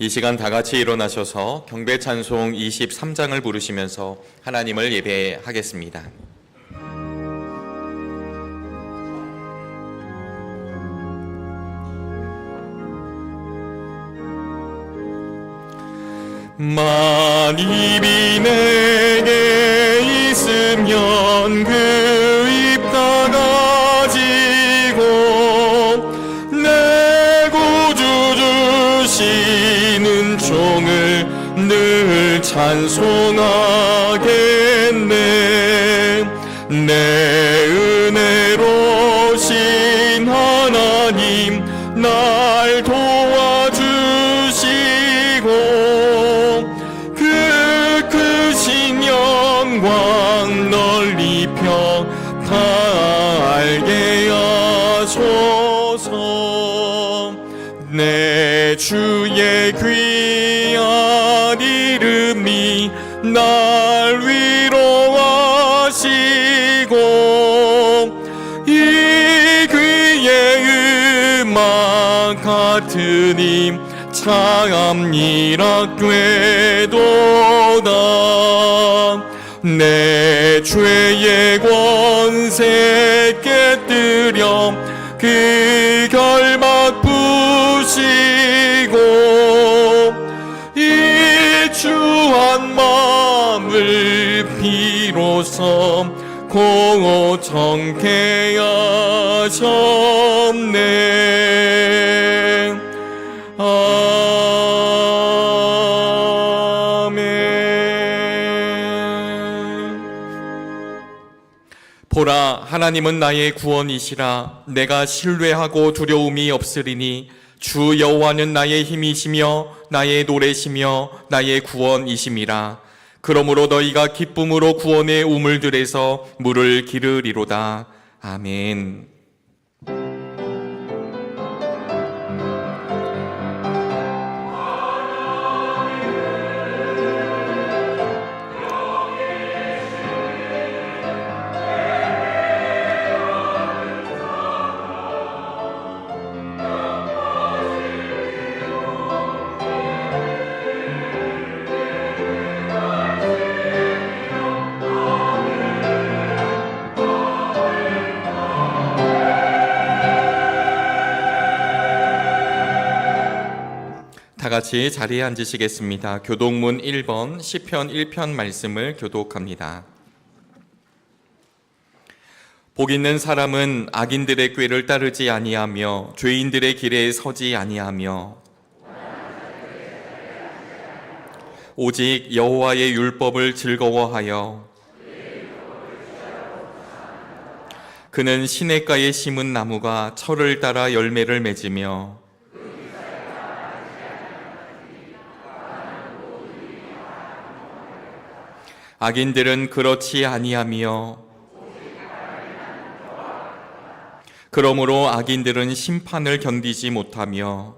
이 시간 다 같이 일어나셔서 경배 찬송 23장을 부르시면서 하나님을 예배하겠습니다. 만입이 내게 있으면 그 입 닫아지고 내 구주 주시는 종을 늘 찬송하겠네. 내 은혜로신 하나님 날 도와주시고 그 크신 영광 널리 펴 다 알게 하소서. 내 주의 귀한 이름이 날 위로하시고 이 귀의 음악 같은 힘 참 이락되도다. 내 죄의 권세 깨뜨려 그 결막 부시고 이 주한 마음을 비로소 고정케 하셨네. 보라, 하나님은 나의 구원이시라. 내가 신뢰하고 두려움이 없으리니 주 여호와는 나의 힘이시며 나의 노래시며 나의 구원이심이라. 그러므로 너희가 기쁨으로 구원의 우물들에서 물을 기르리로다. 아멘. 다 같이 자리에 앉으시겠습니다. 교독문 1번 시편 1편 말씀을 교독합니다. 복 있는 사람은 악인들의 꾀를 따르지 아니하며 죄인들의 길에 서지 아니하며 오직 여호와의 율법을 즐거워하여 그는 시냇가에 심은 나무가 철을 따라 열매를 맺으며 악인들은 그렇지 아니하며 그러므로 악인들은 심판을 견디지 못하며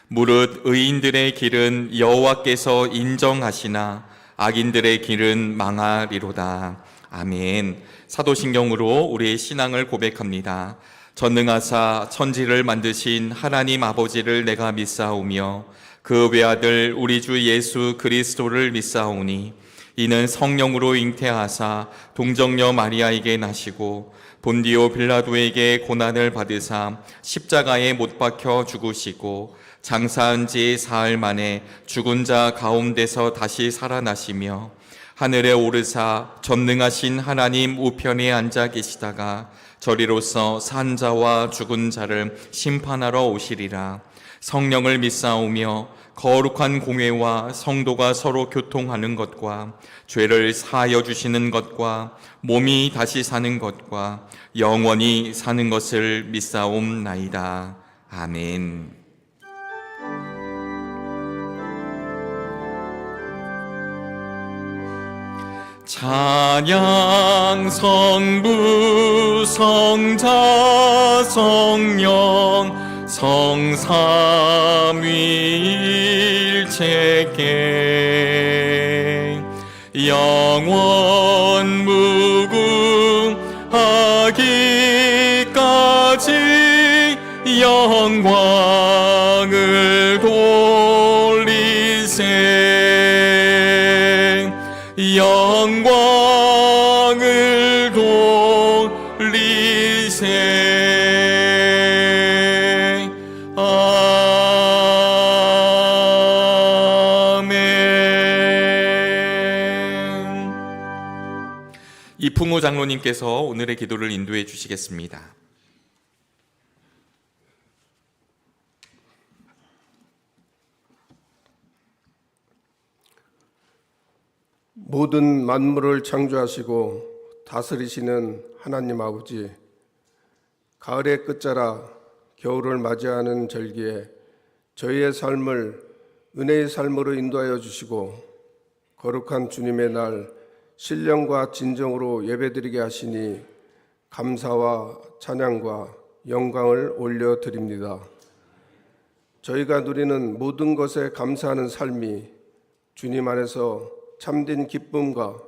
무릇 의인들의 길은 여호와께서 인정하시나 악인들의 길은 망하리로다. 아멘. 사도신경으로 우리의 신앙을 고백합니다. 전능하사 천지를 만드신 하나님 아버지를 내가 믿사오며 그 외아들 우리 주 예수 그리스도를 믿사오니 이는 성령으로 잉태하사 동정녀 마리아에게 나시고 본디오 빌라도에게 고난을 받으사 십자가에 못 박혀 죽으시고 장사한 지 사흘 만에 죽은 자 가운데서 다시 살아나시며 하늘에 오르사 전능하신 하나님 우편에 앉아 계시다가 저리로서 산 자와 죽은 자를 심판하러 오시리라. 성령을 믿사오며 거룩한 공회와 성도가 서로 교통하는 것과 죄를 사하여 주시는 것과 몸이 다시 사는 것과 영원히 사는 것을 믿사옵나이다. 아멘. 찬양 성부 성자 성령 성삼위일체께 영원 무궁하기까지 영광을 돌리세 영광을 돌리세 아멘. 이풍호 장로님께서 오늘의 기도를 인도해 주시겠습니다. 모든 만물을 창조하시고 다스리시는 하나님 아버지, 가을의 끝자락 겨울을 맞이하는 절기에 저희의 삶을 은혜의 삶으로 인도하여 주시고 거룩한 주님의 날 신령과 진정으로 예배드리게 하시니 감사와 찬양과 영광을 올려드립니다. 저희가 누리는 모든 것에 감사하는 삶이 주님 안에서 참된 기쁨과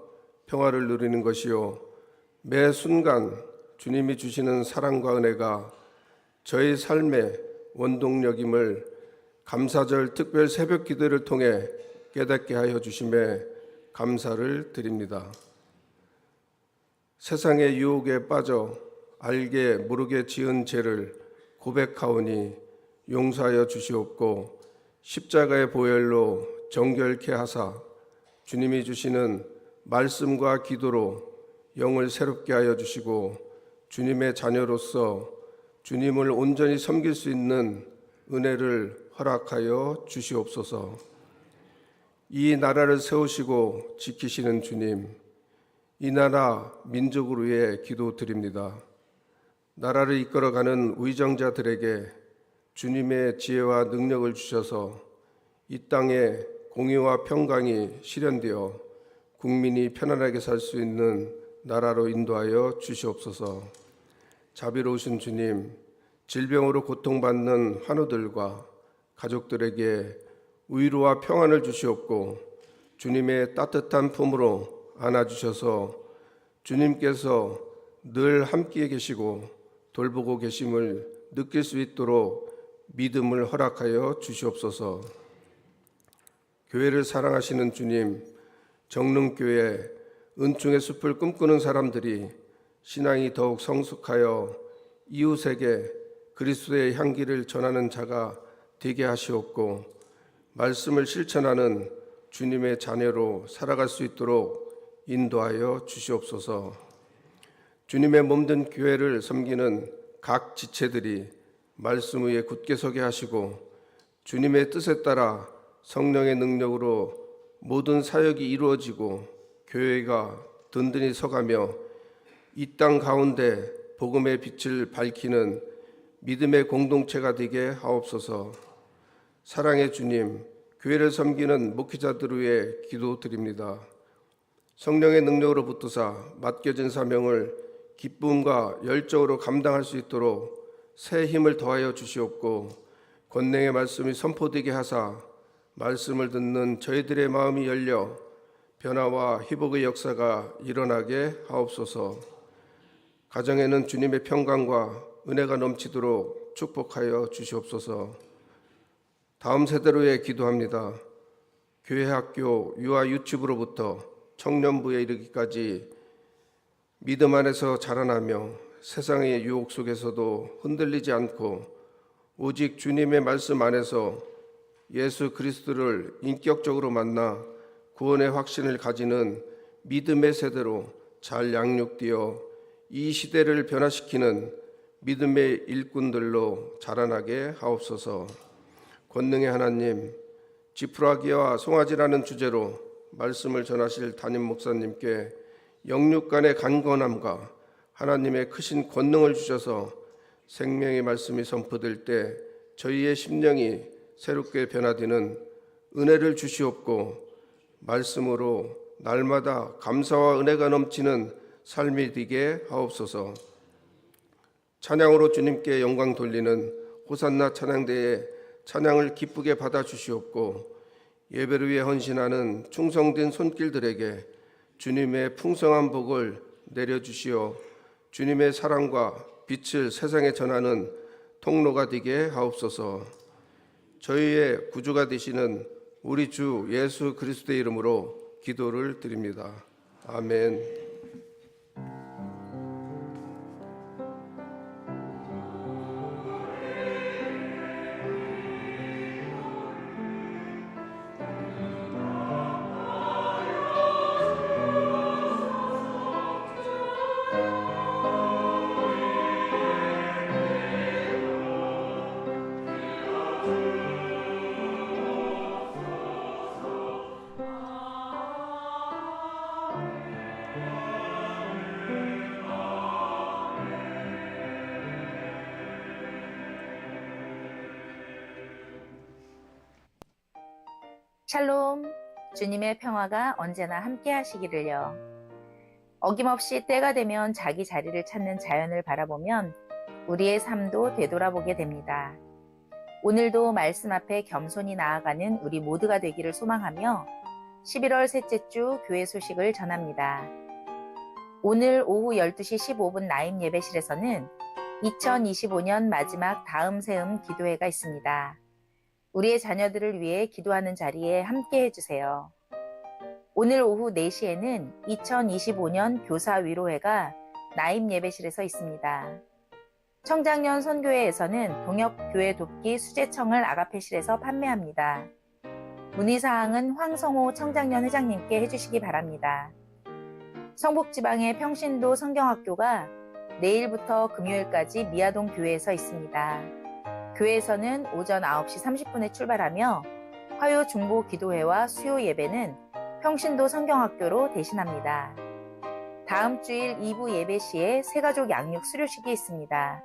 평화를 누리는 것이요, 매 순간 주님이 주시는 사랑과 은혜가 저희 삶의 원동력임을 감사절 특별 새벽 기도를 통해 깨닫게 하여 주심에 감사를 드립니다. 세상의 유혹에 빠져 알게 모르게 지은 죄를 고백하오니 용서하여 주시옵고 십자가의 보혈로 정결케 하사 주님이 주시는 말씀과 기도로 영을 새롭게 하여 주시고 주님의 자녀로서 주님을 온전히 섬길 수 있는 은혜를 허락하여 주시옵소서. 이 나라를 세우시고 지키시는 주님, 이 나라 민족을 위해 기도드립니다. 나라를 이끌어가는 위정자들에게 주님의 지혜와 능력을 주셔서 이 땅에 공의와 평강이 실현되어 국민이 편안하게 살 수 있는 나라로 인도하여 주시옵소서. 자비로우신 주님, 질병으로 고통받는 환우들과 가족들에게 위로와 평안을 주시옵고 주님의 따뜻한 품으로 안아주셔서 주님께서 늘 함께 계시고 돌보고 계심을 느낄 수 있도록 믿음을 허락하여 주시옵소서. 교회를 사랑하시는 주님, 정릉교회 은총의 숲을 꿈꾸는 사람들이 신앙이 더욱 성숙하여 이웃에게 그리스도의 향기를 전하는 자가 되게 하시옵고 말씀을 실천하는 주님의 자녀로 살아갈 수 있도록 인도하여 주시옵소서. 주님의 몸된 교회를 섬기는 각 지체들이 말씀 위에 굳게 서게 하시고 주님의 뜻에 따라 성령의 능력으로 모든 사역이 이루어지고 교회가 든든히 서가며 이 땅 가운데 복음의 빛을 밝히는 믿음의 공동체가 되게 하옵소서. 사랑의 주님, 교회를 섬기는 목회자들을 위해 기도드립니다. 성령의 능력으로 붙드사 맡겨진 사명을 기쁨과 열정으로 감당할 수 있도록 새 힘을 더하여 주시옵고 권능의 말씀이 선포되게 하사 말씀을 듣는 저희들의 마음이 열려 변화와 회복의 역사가 일어나게 하옵소서. 가정에는 주님의 평강과 은혜가 넘치도록 축복하여 주시옵소서. 다음 세대를 위해 기도합니다. 교회, 학교, 유아, 유치부로부터 청년부에 이르기까지 믿음 안에서 자라나며 세상의 유혹 속에서도 흔들리지 않고 오직 주님의 말씀 안에서 예수 그리스도를 인격적으로 만나 구원의 확신을 가지는 믿음의 세대로 잘 양육되어 이 시대를 변화시키는 믿음의 일꾼들로 자라나게 하옵소서. 권능의 하나님, 지푸라기와 송아지라는 주제로 말씀을 전하실 담임 목사님께 영육 간의 강건함과 하나님의 크신 권능을 주셔서 생명의 말씀이 선포될 때 저희의 심령이 새롭게 변화되는 은혜를 주시옵고 말씀으로 날마다 감사와 은혜가 넘치는 삶이 되게 하옵소서. 찬양으로 주님께 영광 돌리는 호산나 찬양대에 찬양을 기쁘게 받아 주시옵고 예배를 위해 헌신하는 충성된 손길들에게 주님의 풍성한 복을 내려주시어 주님의 사랑과 빛을 세상에 전하는 통로가 되게 하옵소서. 저희의 구주가 되시는 우리 주 예수 그리스도의 이름으로 기도를 드립니다. 아멘. 샬롬, 주님의 평화가 언제나 함께 하시기를요. 어김없이 때가 되면 자기 자리를 찾는 자연을 바라보면 우리의 삶도 되돌아보게 됩니다. 오늘도 말씀 앞에 겸손히 나아가는 우리 모두가 되기를 소망하며 11월 셋째 주 교회 소식을 전합니다. 오늘 오후 12시 15분 나임 예배실에서는 2025년 마지막 다음 세움 기도회가 있습니다. 우리의 자녀들을 위해 기도하는 자리에 함께 해주세요. 오늘 오후 4시에는 2025년 교사 위로회가 나임 예배실에서 있습니다. 청장년 선교회에서는 동역교회 돕기 수제청을 아가페실에서 판매합니다. 문의사항은 황성호 청장년 회장님께 해주시기 바랍니다. 성북지방의 평신도 성경학교가 내일부터 금요일까지 미아동 교회에서 있습니다. 교회에서는 오전 9시 30분에 출발하며 화요 중보 기도회와 수요 예배는 평신도 성경학교로 대신합니다. 다음 주일 2부 예배 시에 새가족 양육 수료식이 있습니다.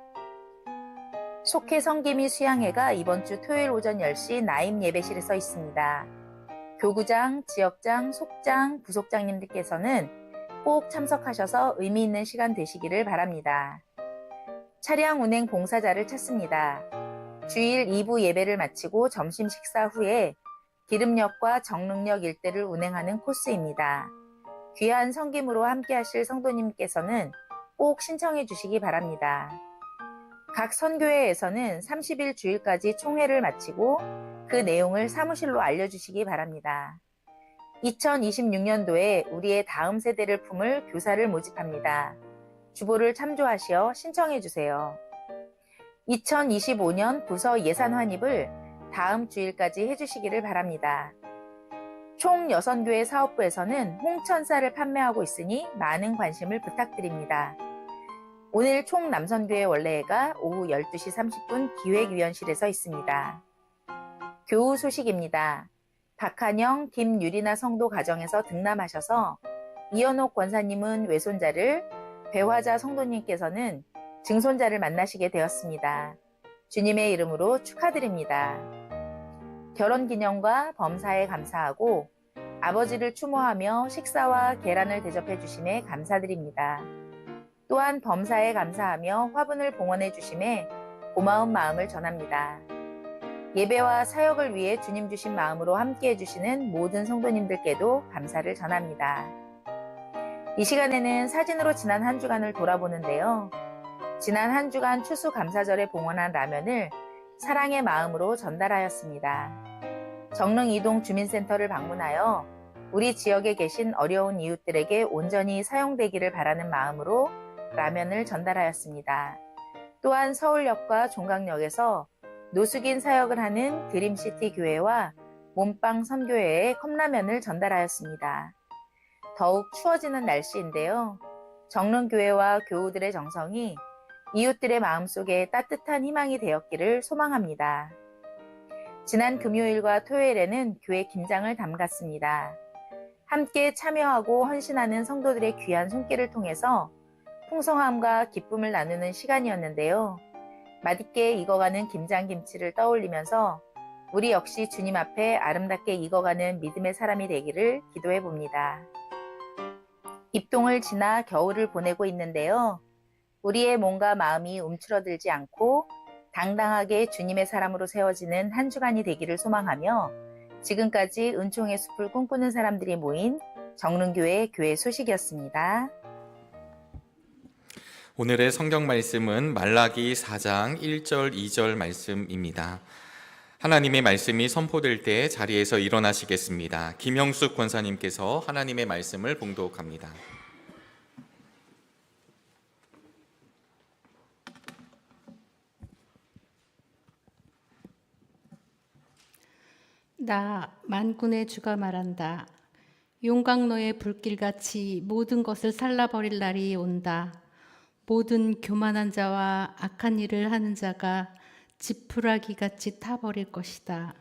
속회 성기미 수양회가 이번 주 토요일 오전 10시 나임 예배실에서 있습니다. 교구장, 지역장, 속장, 부속장님들께서는 꼭 참석하셔서 의미 있는 시간 되시기를 바랍니다. 차량 운행 봉사자를 찾습니다. 주일 2부 예배를 마치고 점심 식사 후에 기름역과 정릉역 일대를 운행하는 코스입니다. 귀한 성김으로 함께 하실 성도님께서는 꼭 신청해 주시기 바랍니다. 각 선교회에서는 30일 주일까지 총회를 마치고 그 내용을 사무실로 알려주시기 바랍니다. 2026년도에 우리의 다음 세대를 품을 교사를 모집합니다. 주보를 참조하시어 신청해 주세요. 2025년 부서 예산 환입을 다음 주일까지 해주시기를 바랍니다. 총 여선교회 사업부에서는 홍천쌀을 판매하고 있으니 많은 관심을 부탁드립니다. 오늘 총 남선교회 원래회가 오후 12시 30분 기획위원실에서 있습니다. 교우 소식입니다. 박한영, 김유리나 성도 가정에서 등남하셔서 이현옥 권사님은 외손자를, 배화자 성도님께서는 증손자를 만나시게 되었습니다. 주님의 이름으로 축하드립니다. 결혼기념과 범사에 감사하고 아버지를 추모하며 식사와 계란을 대접해 주심에 감사드립니다. 또한 범사에 감사하며 화분을 봉헌해 주심에 고마운 마음을 전합니다. 예배와 사역을 위해 주님 주신 마음으로 함께 해주시는 모든 성도님들께도 감사를 전합니다. 이 시간에는 사진으로 지난 한 주간을 돌아보는데요. 지난 한 주간 추수감사절에 봉헌한 라면을 사랑의 마음으로 전달하였습니다. 정릉 이동 주민센터를 방문하여 우리 지역에 계신 어려운 이웃들에게 온전히 사용되기를 바라는 마음으로 라면을 전달하였습니다. 또한 서울역과 종강역에서 노숙인 사역을 하는 드림시티 교회와 몸빵 선교회에 컵라면을 전달하였습니다. 더욱 추워지는 날씨인데요. 정릉교회와 교우들의 정성이 이웃들의 마음속에 따뜻한 희망이 되었기를 소망합니다. 지난 금요일과 토요일에는 교회 김장을 담갔습니다. 함께 참여하고 헌신하는 성도들의 귀한 손길을 통해서 풍성함과 기쁨을 나누는 시간이었는데요. 맛있게 익어가는 김장김치를 떠올리면서 우리 역시 주님 앞에 아름답게 익어가는 믿음의 사람이 되기를 기도해 봅니다. 입동을 지나 겨울을 보내고 있는데요. 우리의 몸과 마음이 움츠러들지 않고 당당하게 주님의 사람으로 세워지는 한 주간이 되기를 소망하며 지금까지 은총의 숲을 꿈꾸는 사람들이 모인 정릉교회 교회 소식이었습니다. 오늘의 성경 말씀은 말라기 4장 1절 2절 말씀입니다. 하나님의 말씀이 선포될 때 자리에서 일어나시겠습니다. 김형숙 권사님께서 하나님의 말씀을 봉독합니다. 나 만군의 주가 말한다. 용광로의 불길같이 모든 것을 살라버릴 날이 온다. 모든 교만한 자와 악한 일을 하는 자가 지푸라기같이 타버릴 것이다.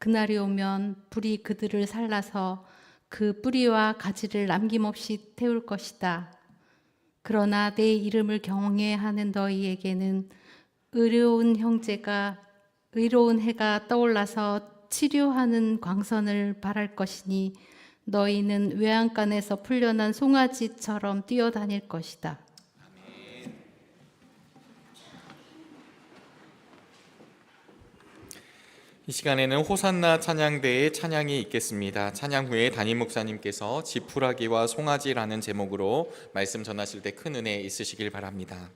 그날이 오면 불이 그들을 살라서 그 뿌리와 가지를 남김없이 태울 것이다. 그러나 내 이름을 경외하는 너희에게는 의로운 해가 떠올라서 치료하는 광선을 발할 것이니 너희는 외양간에서 풀려난 송아지처럼 뛰어다닐 것이다. 이 시간에는 호산나 찬양대의 찬양이 있겠습니다. 찬양 후에 담임 목사님께서 지푸라기와 송아지라는 제목으로 말씀 전하실 때 큰 은혜 있으시길 바랍니다.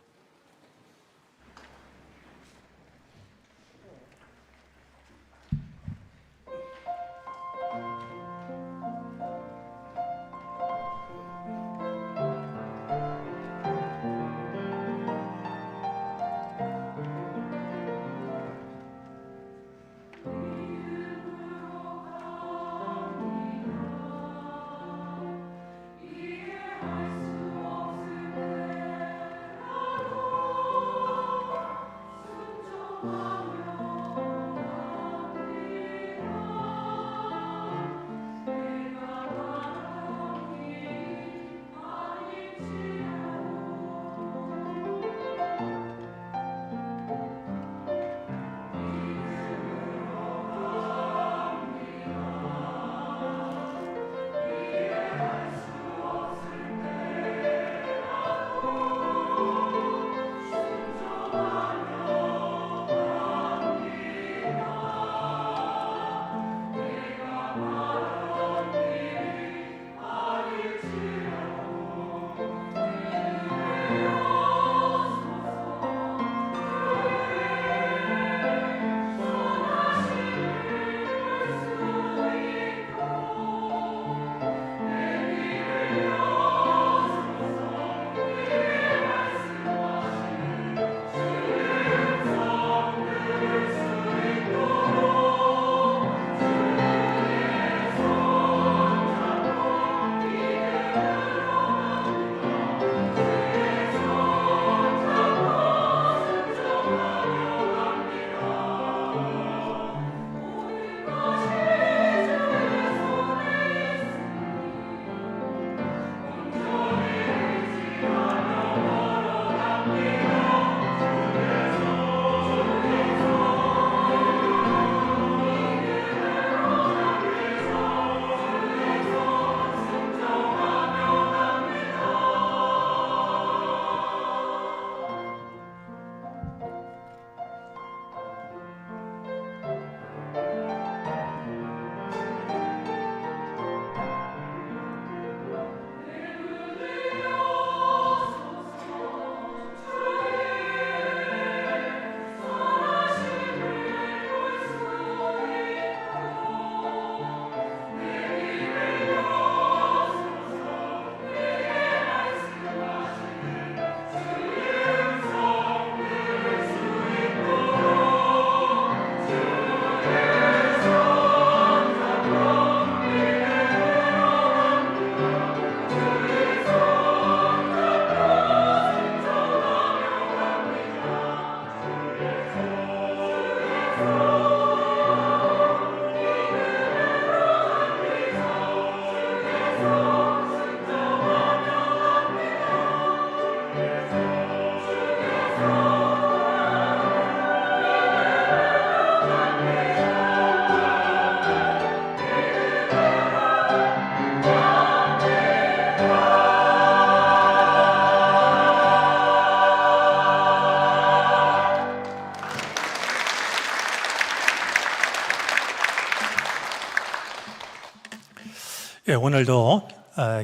예, 오늘도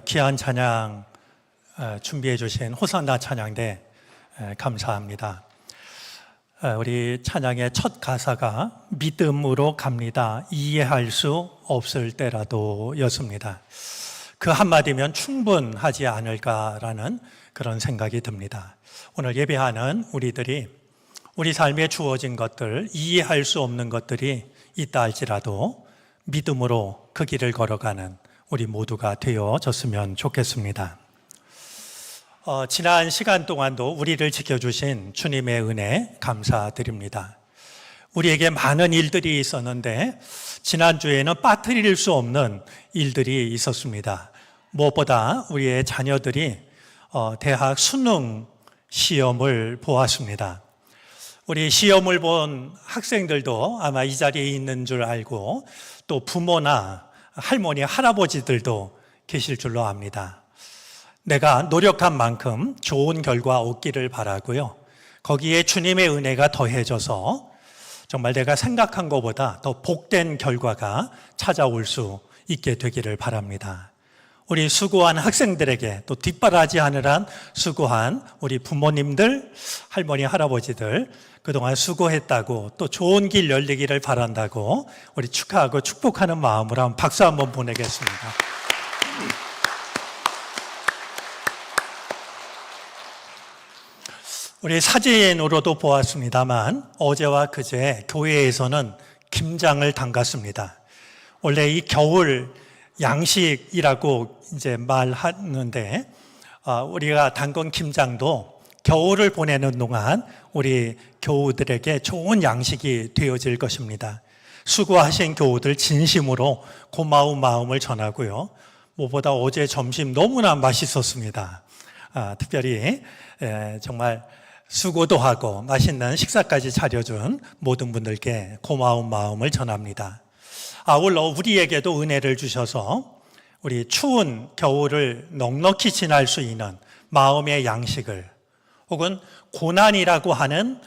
귀한 찬양 준비해 주신 호산나 찬양대 감사합니다. 우리 찬양의 첫 가사가 믿음으로 갑니다. 이해할 수 없을 때라도 였습니다. 그 한마디면 충분하지 않을까라는 그런 생각이 듭니다. 오늘 예배하는 우리들이 우리 삶에 주어진 것들, 이해할 수 없는 것들이 있다 할지라도 믿음으로 그 길을 걸어가는 우리 모두가 되어졌으면 좋겠습니다. 지난 시간 동안도 우리를 지켜주신 주님의 은혜 감사드립니다. 우리에게 많은 일들이 있었는데 지난주에는 빠뜨릴 수 없는 일들이 있었습니다. 무엇보다 우리의 자녀들이 대학 수능 시험을 보았습니다. 우리 시험을 본 학생들도 아마 이 자리에 있는 줄 알고 또 부모나 할머니, 할아버지들도 계실 줄로 압니다. 내가 노력한 만큼 좋은 결과 얻기를 바라고요. 거기에 주님의 은혜가 더해져서 정말 내가 생각한 것보다 더 복된 결과가 찾아올 수 있게 되기를 바랍니다. 우리 수고한 학생들에게 또 뒷바라지하느라 수고한 우리 부모님들, 할머니, 할아버지들 그동안 수고했다고 또 좋은 길 열리기를 바란다고 우리 축하하고 축복하는 마음으로 한번 박수 한번 보내겠습니다. 우리 사진으로도 보았습니다만 어제와 그제 교회에서는 김장을 담갔습니다. 원래 이 겨울 양식이라고 이제 말하는데 우리가 담근 김장도 겨울을 보내는 동안 우리 교우들에게 좋은 양식이 되어질 것입니다. 수고하신 교우들 진심으로 고마운 마음을 전하고요. 무엇보다 어제 점심 너무나 맛있었습니다. 특별히 정말 수고도 하고 맛있는 식사까지 차려준 모든 분들께 고마운 마음을 전합니다. 아울러 우리에게도 은혜를 주셔서 우리 추운 겨울을 넉넉히 지날 수 있는 마음의 양식을 혹은 고난이라고 하는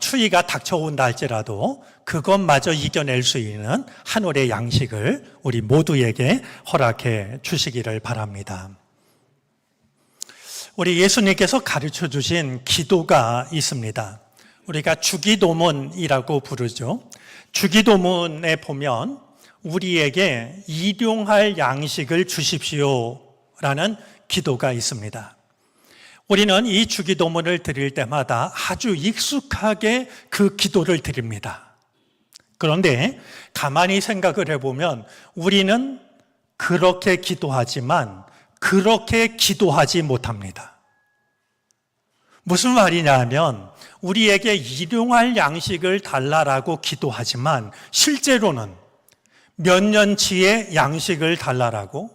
추위가 닥쳐온다 할지라도 그것마저 이겨낼 수 있는 한 올의 양식을 우리 모두에게 허락해 주시기를 바랍니다. 우리 예수님께서 가르쳐 주신 기도가 있습니다. 우리가 주기도문이라고 부르죠. 주기도문에 보면 우리에게 일용할 양식을 주십시오라는 기도가 있습니다. 우리는 이 주기도문을 드릴 때마다 아주 익숙하게 그 기도를 드립니다. 그런데 가만히 생각을 해보면 우리는 그렇게 기도하지만 그렇게 기도하지 못합니다. 무슨 말이냐 하면 우리에게 일용할 양식을 달라라고 기도하지만 실제로는 몇 년치의 양식을 달라라고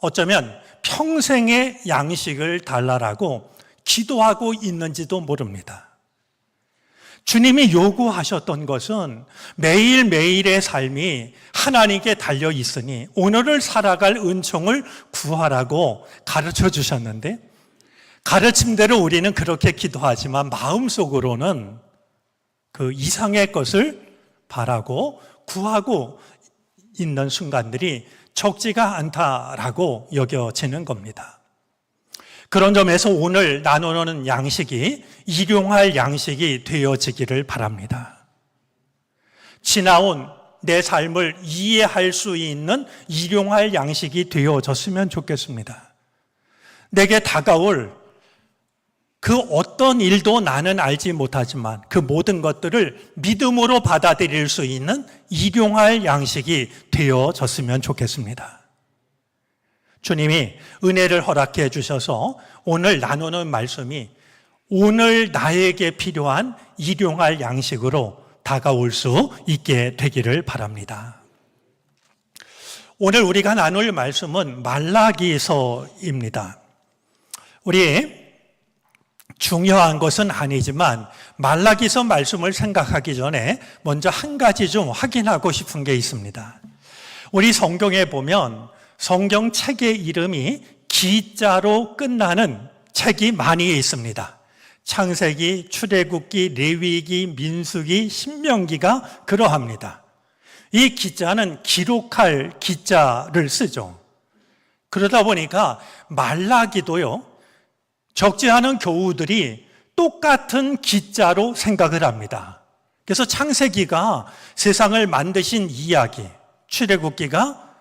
어쩌면 평생의 양식을 달라라고 기도하고 있는지도 모릅니다. 주님이 요구하셨던 것은 매일매일의 삶이 하나님께 달려 있으니 오늘을 살아갈 은총을 구하라고 가르쳐 주셨는데 가르침대로 우리는 그렇게 기도하지만 마음속으로는 그 이상의 것을 바라고 구하고 있는 순간들이 적지가 않다라고 여겨지는 겁니다. 그런 점에서 오늘 나누는 양식이 일용할 양식이 되어지기를 바랍니다. 지나온 내 삶을 이해할 수 있는 일용할 양식이 되어졌으면 좋겠습니다. 내게 다가올 그 어떤 일도 나는 알지 못하지만 그 모든 것들을 믿음으로 받아들일 수 있는 일용할 양식이 되어졌으면 좋겠습니다. 주님이 은혜를 허락해 주셔서 오늘 나누는 말씀이 오늘 나에게 필요한 일용할 양식으로 다가올 수 있게 되기를 바랍니다. 오늘 우리가 나눌 말씀은 말라기서입니다. 우리 중요한 것은 아니지만 말라기서 말씀을 생각하기 전에 먼저 한 가지 좀 확인하고 싶은 게 있습니다. 우리 성경에 보면 성경 책의 이름이 기자로 끝나는 책이 많이 있습니다. 창세기, 출애굽기, 레위기, 민수기, 신명기가 그러합니다. 이 기자는 기록할 기자를 쓰죠. 그러다 보니까 말라기도요, 적지 않은 교우들이 똑같은 기자로 생각을 합니다. 그래서 창세기가 세상을 만드신 이야기, 출애굽기가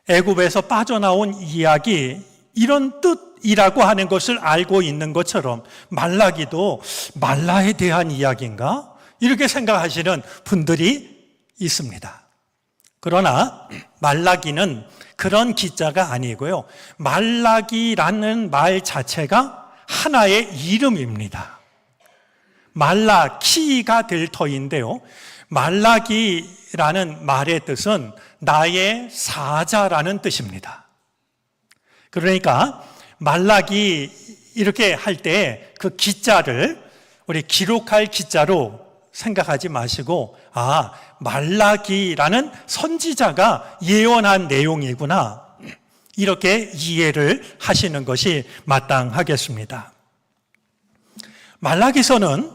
애굽에서 빠져나온 이야기, 이런 뜻이라고 하는 것을 알고 있는 것처럼 말라기도 말라에 대한 이야기인가? 이렇게 생각하시는 분들이 있습니다. 그러나 말라기는 그런 기자가 아니고요. 말라기라는 말 자체가 하나의 이름입니다. 말라키가 될 터인데요. 말라기라는 말의 뜻은 나의 사자라는 뜻입니다. 그러니까 말라기 이렇게 할 때 그 기자를 우리 기록할 기자로 생각하지 마시고 말라기라는 선지자가 예언한 내용이구나, 이렇게 이해를 하시는 것이 마땅하겠습니다. 말라기서는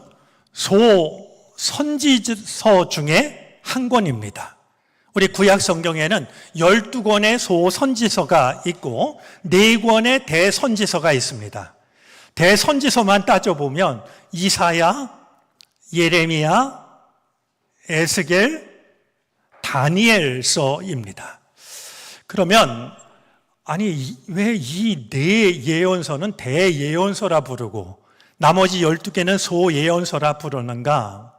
소선지서 중에 한 권입니다. 우리 구약 성경에는 12권의 소선지서가 있고 4권의 대선지서가 있습니다. 대선지서만 따져보면 이사야, 예레미야, 에스겔, 다니엘서입니다. 그러면 왜 이 4 예언서는 대예언서라 부르고 나머지 12개는 소예언서라 부르는가?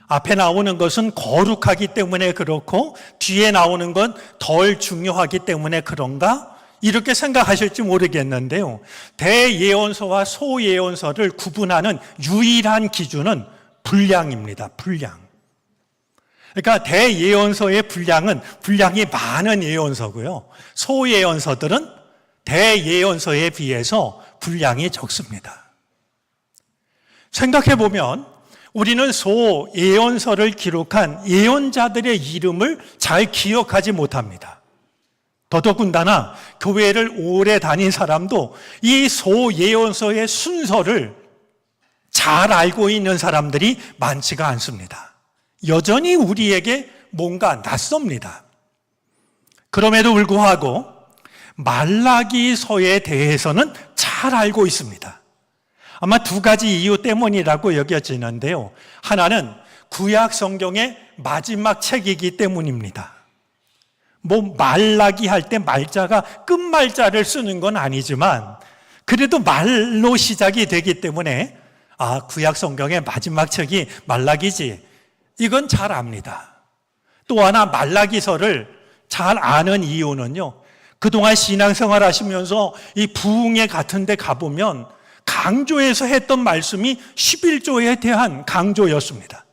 앞에 나오는 것은 거룩하기 때문에 그렇고 뒤에 나오는 건 덜 중요하기 때문에 그런가? 이렇게 생각하실지 모르겠는데요. 대예언서와 소예언서를 구분하는 유일한 기준은 분량입니다. 분량. 그러니까 대예언서의 분량이 많은 예언서고요. 소예언서들은 대예언서에 비해서 분량이 적습니다. 생각해 보면 우리는 소예언서를 기록한 예언자들의 이름을 잘 기억하지 못합니다. 더더군다나 교회를 오래 다닌 사람도 이 소예언서의 순서를 잘 알고 있는 사람들이 많지가 않습니다. 여전히 우리에게 뭔가 낯섭니다. 그럼에도 불구하고 말라기서에 대해서는 잘 알고 있습니다. 아마 2가지 이유 때문이라고 여겨지는데요. 하나는 구약 성경의 마지막 책이기 때문입니다. 말라기 할 때 말자가 끝말자를 쓰는 건 아니지만 그래도 말로 시작이 되기 때문에 구약 성경의 마지막 책이 말라기지, 이건 잘 압니다. 또 하나 말라기서를 잘 아는 이유는요, 그동안 신앙생활 하시면서 이 부흥회 같은 데 가보면 강조해서 했던 말씀이 11조에 대한 강조였습니다.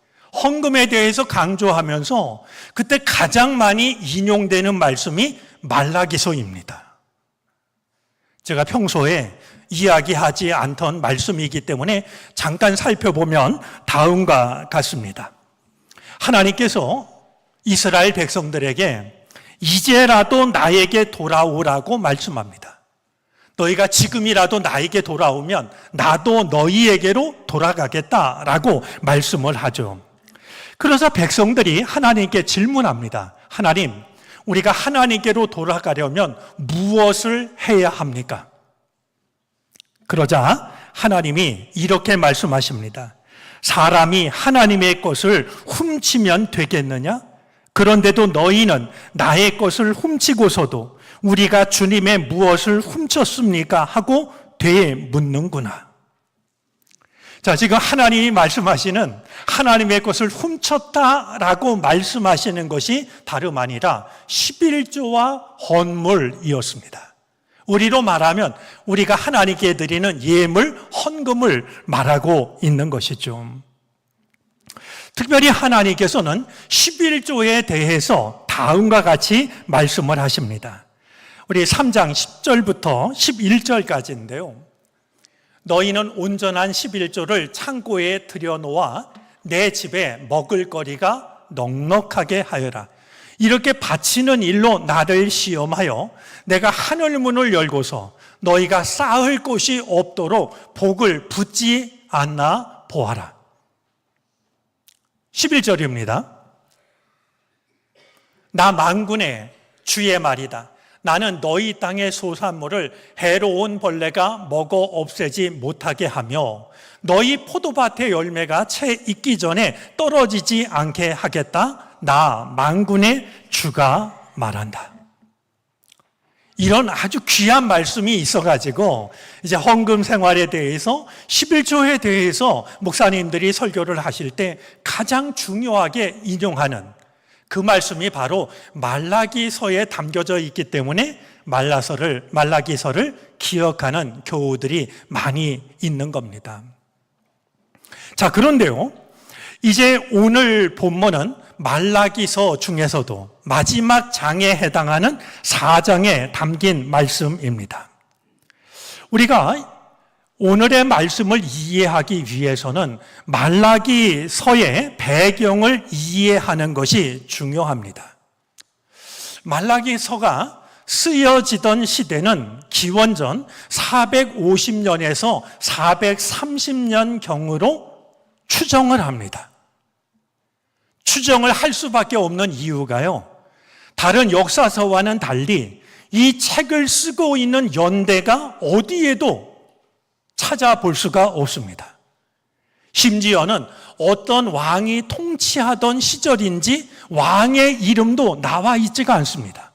헌금에 대해서 강조하면서 그때 가장 많이 인용되는 말씀이 말라기서입니다. 제가 평소에 이야기하지 않던 말씀이기 때문에 잠깐 살펴보면 다음과 같습니다. 하나님께서 이스라엘 백성들에게 이제라도 나에게 돌아오라고 말씀합니다. 너희가 지금이라도 나에게 돌아오면 나도 너희에게로 돌아가겠다라고 말씀을 하죠. 그래서 백성들이 하나님께 질문합니다. 하나님, 우리가 하나님께로 돌아가려면 무엇을 해야 합니까? 그러자 하나님이 이렇게 말씀하십니다. 사람이 하나님의 것을 훔치면 되겠느냐? 그런데도 너희는 나의 것을 훔치고서도 우리가 주님의 무엇을 훔쳤습니까? 하고 되묻는구나. 자, 지금 하나님이 말씀하시는 하나님의 것을 훔쳤다라고 말씀하시는 것이 다름 아니라 11조와 헌물이었습니다. 우리로 말하면 우리가 하나님께 드리는 예물, 헌금을 말하고 있는 것이죠. 특별히 하나님께서는 11조에 대해서 다음과 같이 말씀을 하십니다. 우리 3장 10절부터 11절까지인데요. 너희는 온전한 11조를 창고에 들여놓아 내 집에 먹을거리가 넉넉하게 하여라. 이렇게 바치는 일로 나를 시험하여 내가 하늘문을 열고서 너희가 쌓을 곳이 없도록 복을 붓지 않나 보아라. 11절입니다. 나 만군의 주의 말이다. 나는 너희 땅의 소산물을 해로운 벌레가 먹어 없애지 못하게 하며 너희 포도밭의 열매가 채 익기 전에 떨어지지 않게 하겠다. 나 만군의 주가 말한다. 이런 아주 귀한 말씀이 있어가지고 이제 헌금 생활에 대해서 11조에 대해서 목사님들이 설교를 하실 때 가장 중요하게 인용하는 그 말씀이 바로 말라기서에 담겨져 있기 때문에 말라기서를 기억하는 교우들이 많이 있는 겁니다. 자, 그런데요, 이제 오늘 본문은 말라기서 중에서도 마지막 장에 해당하는 4장에 담긴 말씀입니다. 우리가 오늘의 말씀을 이해하기 위해서는 말라기서의 배경을 이해하는 것이 중요합니다. 말라기서가 쓰여지던 시대는 기원전 450년에서 430년경으로 추정을 합니다. 추정을 할 수밖에 없는 이유가요, 다른 역사서와는 달리 이 책을 쓰고 있는 연대가 어디에도 찾아볼 수가 없습니다. 심지어는 어떤 왕이 통치하던 시절인지 왕의 이름도 나와 있지가 않습니다.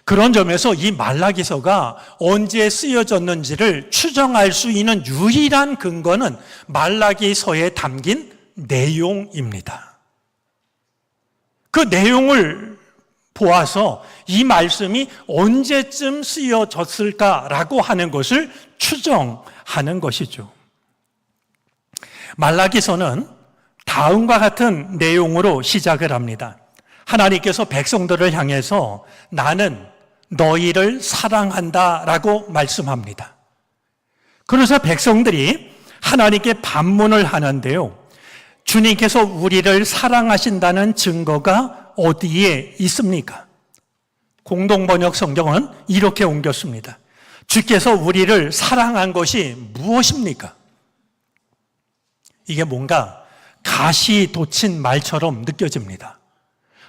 그런 점에서 이 말라기서가 언제 쓰여졌는지를 추정할 수 있는 유일한 근거는 말라기서에 담긴 내용입니다. 그 내용을 보아서 이 말씀이 언제쯤 쓰여졌을까라고 하는 것을 추정하는 것이죠. 말라기서는 다음과 같은 내용으로 시작을 합니다. 하나님께서 백성들을 향해서 나는 너희를 사랑한다라고 말씀합니다. 그래서 백성들이 하나님께 반문을 하는데요, 주님께서 우리를 사랑하신다는 증거가 어디에 있습니까? 공동번역 성경은 이렇게 옮겼습니다. 주께서 우리를 사랑한 것이 무엇입니까? 이게 뭔가 가시 돋친 말처럼 느껴집니다.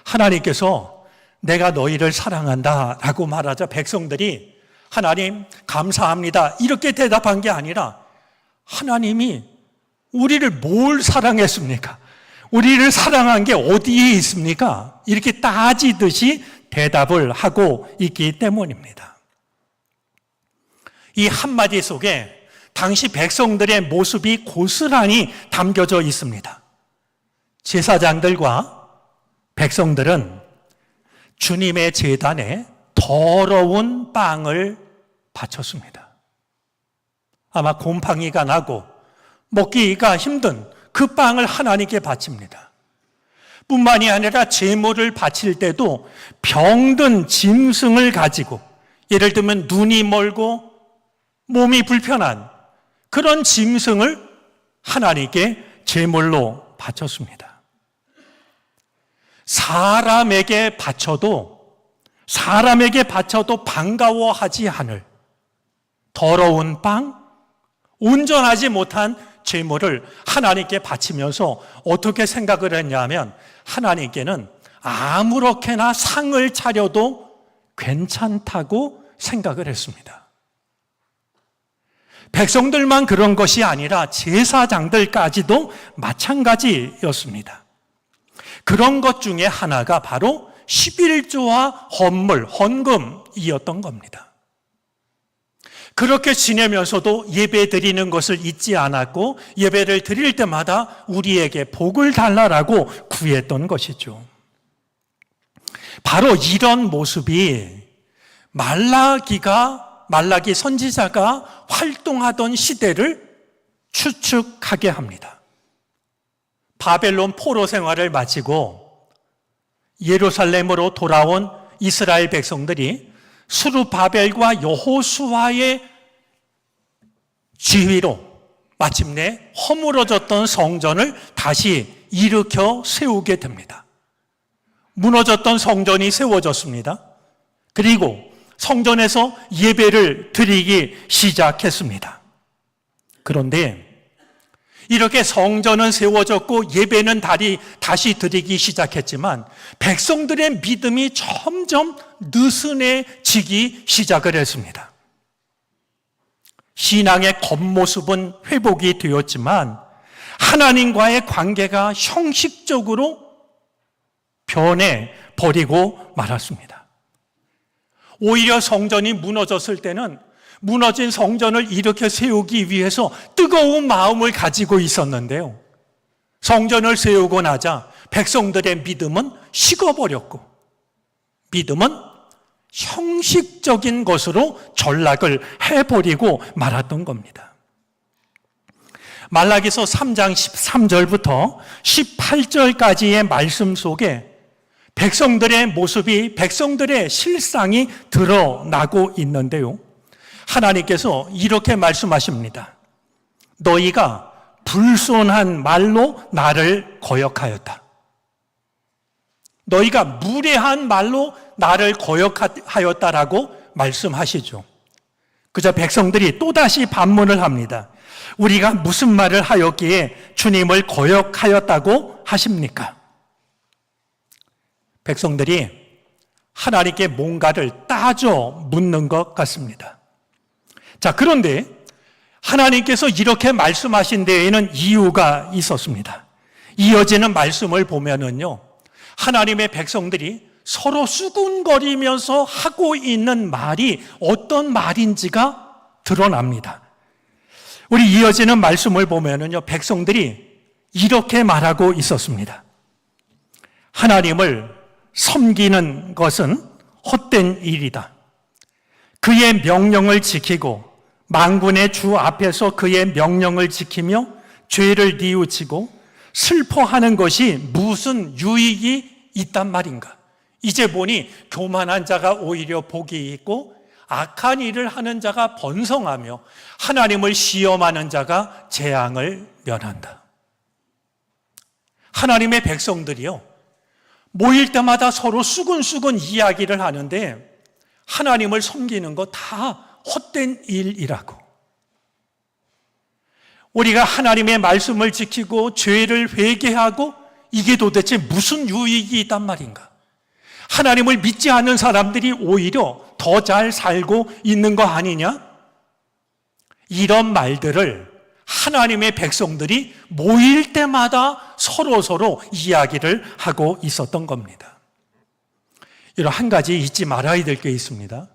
하나님께서 내가 너희를 사랑한다 라고 말하자 백성들이 하나님 감사합니다 이렇게 대답한 게 아니라 하나님이 우리를 뭘 사랑했습니까? 우리를 사랑한 게 어디에 있습니까? 이렇게 따지듯이 대답을 하고 있기 때문입니다. 이 한마디 속에 당시 백성들의 모습이 고스란히 담겨져 있습니다. 제사장들과 백성들은 주님의 제단에 더러운 빵을 바쳤습니다. 아마 곰팡이가 나고 먹기가 힘든 그 빵을 하나님께 바칩니다. 뿐만이 아니라 제물을 바칠 때도 병든 짐승을 가지고, 예를 들면 눈이 멀고 몸이 불편한 그런 짐승을 하나님께 제물로 바쳤습니다. 사람에게 바쳐도 반가워하지 않을 더러운 빵, 온전하지 못한 제물을 하나님께 바치면서 어떻게 생각을 했냐면 하나님께는 아무렇게나 상을 차려도 괜찮다고 생각을 했습니다. 백성들만 그런 것이 아니라 제사장들까지도 마찬가지였습니다. 그런 것 중에 하나가 바로 11조와 헌금이었던 겁니다. 그렇게 지내면서도 예배 드리는 것을 잊지 않았고 예배를 드릴 때마다 우리에게 복을 달라라고 구했던 것이죠. 바로 이런 모습이 말라기 선지자가 활동하던 시대를 추측하게 합니다. 바벨론 포로 생활을 마치고 예루살렘으로 돌아온 이스라엘 백성들이 스룹바벨과 여호수아의 지휘로 마침내 허물어졌던 성전을 다시 일으켜 세우게 됩니다. 무너졌던 성전이 세워졌습니다. 그리고 성전에서 예배를 드리기 시작했습니다. 그런데 이렇게 성전은 세워졌고 예배는 다시 드리기 시작했지만 백성들의 믿음이 점점 느슨해지기 시작을 했습니다. 신앙의 겉모습은 회복이 되었지만 하나님과의 관계가 형식적으로 변해버리고 말았습니다. 오히려 성전이 무너졌을 때는 무너진 성전을 일으켜 세우기 위해서 뜨거운 마음을 가지고 있었는데요. 성전을 세우고 나자 백성들의 믿음은 식어버렸고 믿음은 형식적인 것으로 전락을 해버리고 말았던 겁니다. 말라기서 3장 13절부터 18절까지의 말씀 속에 백성들의 모습이, 백성들의 실상이 드러나고 있는데요. 하나님께서 이렇게 말씀하십니다. 너희가 불손한 말로 나를 거역하였다. 너희가 무례한 말로 나를 거역하였다라고 말씀하시죠. 그저 백성들이 또다시 반문을 합니다. 우리가 무슨 말을 하였기에 주님을 거역하였다고 하십니까? 백성들이 하나님께 뭔가를 따져 묻는 것 같습니다. 자, 그런데 하나님께서 이렇게 말씀하신 데에는 이유가 있었습니다. 이어지는 말씀을 보면은요, 하나님의 백성들이 서로 수군거리면서 하고 있는 말이 어떤 말인지가 드러납니다. 우리 이어지는 말씀을 보면은요, 백성들이 이렇게 말하고 있었습니다. 하나님을 섬기는 것은 헛된 일이다. 그의 명령을 지키고 만군의 주 앞에서 그의 명령을 지키며 죄를 뉘우치고 슬퍼하는 것이 무슨 유익이 있단 말인가? 이제 보니 교만한 자가 오히려 복이 있고 악한 일을 하는 자가 번성하며 하나님을 시험하는 자가 재앙을 면한다. 하나님의 백성들이요, 모일 때마다 서로 수근수근 이야기를 하는데 하나님을 섬기는 거 다 헛된 일이라고. 우리가 하나님의 말씀을 지키고 죄를 회개하고 이게 도대체 무슨 유익이 있단 말인가? 하나님을 믿지 않는 사람들이 오히려 더 잘 살고 있는 거 아니냐? 이런 말들을 하나님의 백성들이 모일 때마다 서로 이야기를 하고 있었던 겁니다. 이런 한 가지 잊지 말아야 될 게 있습니다.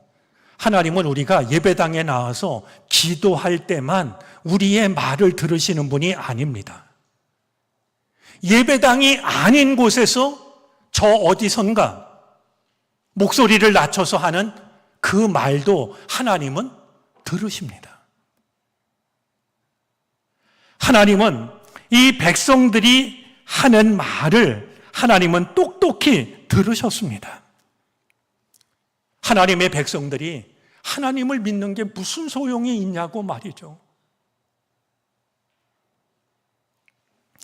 하나님은 우리가 예배당에 나와서 기도할 때만 우리의 말을 들으시는 분이 아닙니다. 예배당이 아닌 곳에서 저 어디선가 목소리를 낮춰서 하는 그 말도 하나님은 들으십니다. 하나님은 이 백성들이 하는 말을 하나님은 똑똑히 들으셨습니다. 하나님의 백성들이 하나님을 믿는 게 무슨 소용이 있냐고 말이죠.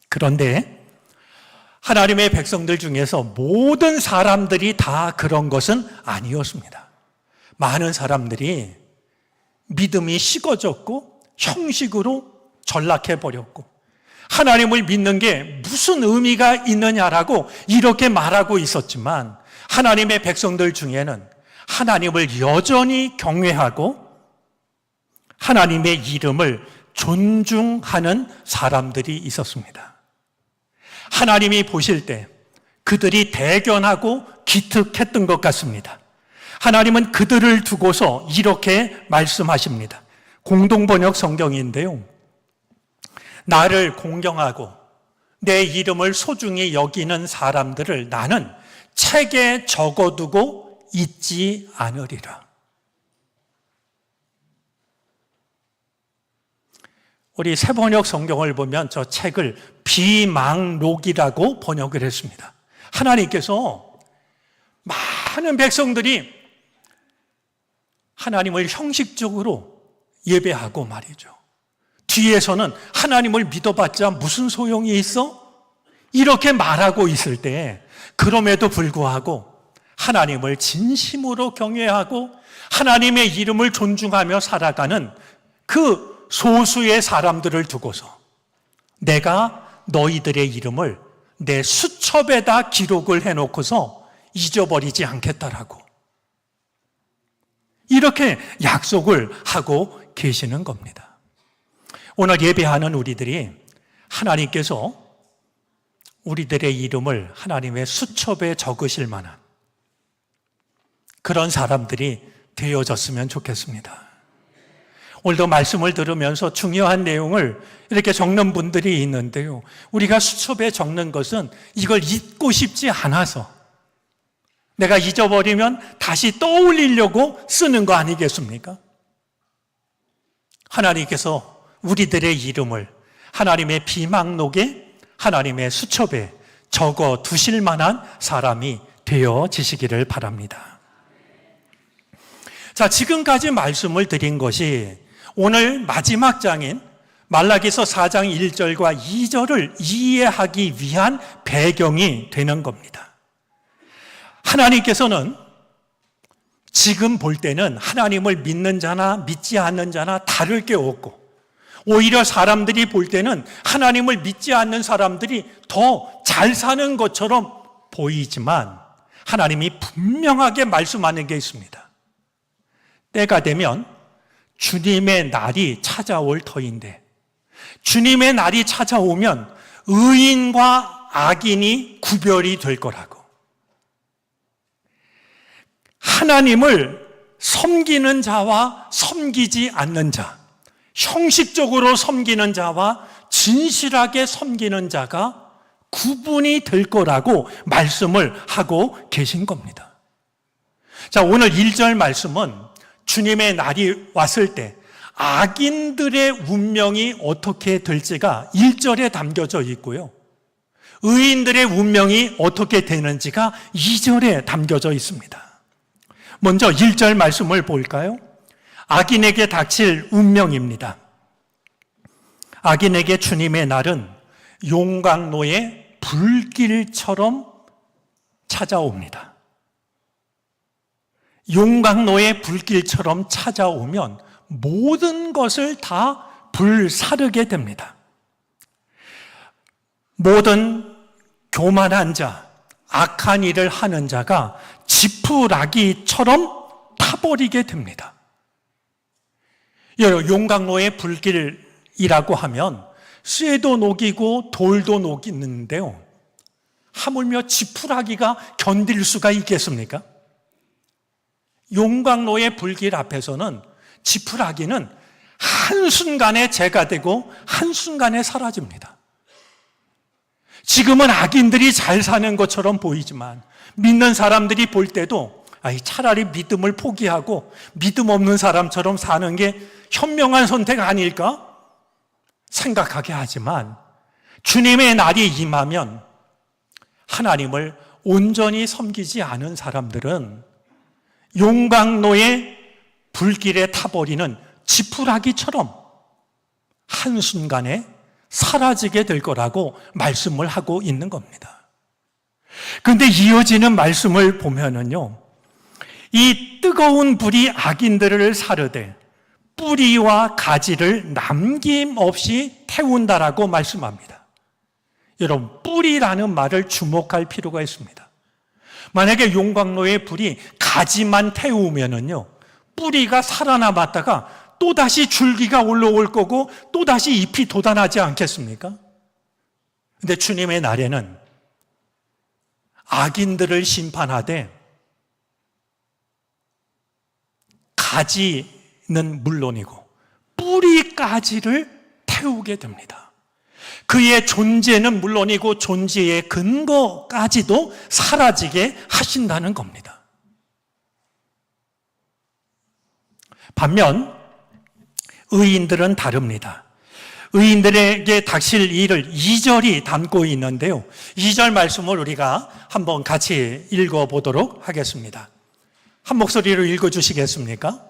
그런데 하나님의 백성들 중에서 모든 사람들이 다 그런 것은 아니었습니다. 많은 사람들이 믿음이 식어졌고 형식으로 전락해버렸고 하나님을 믿는 게 무슨 의미가 있느냐라고 이렇게 말하고 있었지만 하나님의 백성들 중에는 하나님을 여전히 경외하고 하나님의 이름을 존중하는 사람들이 있었습니다. 하나님이 보실 때 그들이 대견하고 기특했던 것 같습니다. 하나님은 그들을 두고서 이렇게 말씀하십니다. 공동번역 성경인데요. 나를 공경하고 내 이름을 소중히 여기는 사람들을 나는 책에 적어두고 잊지 않으리라. 우리 새번역 성경을 보면 저 책을 비망록이라고 번역을 했습니다. 하나님께서 많은 백성들이 하나님을 형식적으로 예배하고 말이죠. 뒤에서는 하나님을 믿어봤자 무슨 소용이 있어? 이렇게 말하고 있을 때 그럼에도 불구하고 하나님을 진심으로 경외하고 하나님의 이름을 존중하며 살아가는 그 소수의 사람들을 두고서 내가 너희들의 이름을 내 수첩에다 기록을 해놓고서 잊어버리지 않겠다라고. 이렇게 약속을 하고 계시는 겁니다. 오늘 예배하는 우리들이 하나님께서 우리들의 이름을 하나님의 수첩에 적으실 만한 그런 사람들이 되어졌으면 좋겠습니다. 오늘도 말씀을 들으면서 중요한 내용을 이렇게 적는 분들이 있는데요. 우리가 수첩에 적는 것은 이걸 잊고 싶지 않아서 내가 잊어버리면 다시 떠올리려고 쓰는 거 아니겠습니까? 하나님께서 우리들의 이름을 하나님의 비망록에, 하나님의 수첩에 적어 두실 만한 사람이 되어지시기를 바랍니다. 자, 지금까지 말씀을 드린 것이 오늘 마지막 장인 말라기서 4장 1절과 2절을 이해하기 위한 배경이 되는 겁니다. 하나님께서는 지금 볼 때는 하나님을 믿는 자나 믿지 않는 자나 다를 게 없고, 오히려 사람들이 볼 때는 하나님을 믿지 않는 사람들이 더 잘 사는 것처럼 보이지만 하나님이 분명하게 말씀하는 게 있습니다. 때가 되면 주님의 날이 찾아올 터인데, 주님의 날이 찾아오면 의인과 악인이 구별이 될 거라고. 하나님을 섬기는 자와 섬기지 않는 자, 형식적으로 섬기는 자와 진실하게 섬기는 자가 구분이 될 거라고 말씀을 하고 계신 겁니다. 자, 오늘 1절 말씀은 주님의 날이 왔을 때 악인들의 운명이 어떻게 될지가 1절에 담겨져 있고요. 의인들의 운명이 어떻게 되는지가 2절에 담겨져 있습니다. 먼저 1절 말씀을 볼까요? 악인에게 닥칠 운명입니다. 악인에게 주님의 날은 용광로의 불길처럼 찾아옵니다. 용광로의 불길처럼 찾아오면 모든 것을 다 불사르게 됩니다. 모든 교만한 자, 악한 일을 하는 자가 지푸라기처럼 타버리게 됩니다. 용광로의 불길이라고 하면 쇠도 녹이고 돌도 녹이는데요. 하물며 지푸라기가 견딜 수가 있겠습니까? 용광로의 불길 앞에서는 지푸라기는 한순간에 재가 되고 한순간에 사라집니다. 지금은 악인들이 잘 사는 것처럼 보이지만 믿는 사람들이 볼 때도 차라리 믿음을 포기하고 믿음 없는 사람처럼 사는 게 현명한 선택 아닐까 생각하게 하지만, 주님의 날이 임하면 하나님을 온전히 섬기지 않은 사람들은 용광로의 불길에 타버리는 지푸라기처럼 한순간에 사라지게 될 거라고 말씀을 하고 있는 겁니다. 그런데 이어지는 말씀을 보면은요, 이 뜨거운 불이 악인들을 사르되 뿌리와 가지를 남김없이 태운다라고 말씀합니다. 여러분, 뿌리라는 말을 주목할 필요가 있습니다. 만약에 용광로의 불이 가지만 태우면은요, 뿌리가 살아남았다가 또다시 줄기가 올라올 거고 또다시 잎이 돋아나지 않겠습니까? 근데 주님의 날에는 악인들을 심판하되 가지는 물론이고 뿌리까지를 태우게 됩니다. 그의 존재는 물론이고 존재의 근거까지도 사라지게 하신다는 겁니다. 반면 의인들은 다릅니다. 의인들에게 닥칠 일을 2절이 담고 있는데요. 2절 말씀을 우리가 한번 같이 읽어보도록 하겠습니다. 한 목소리로 읽어주시겠습니까?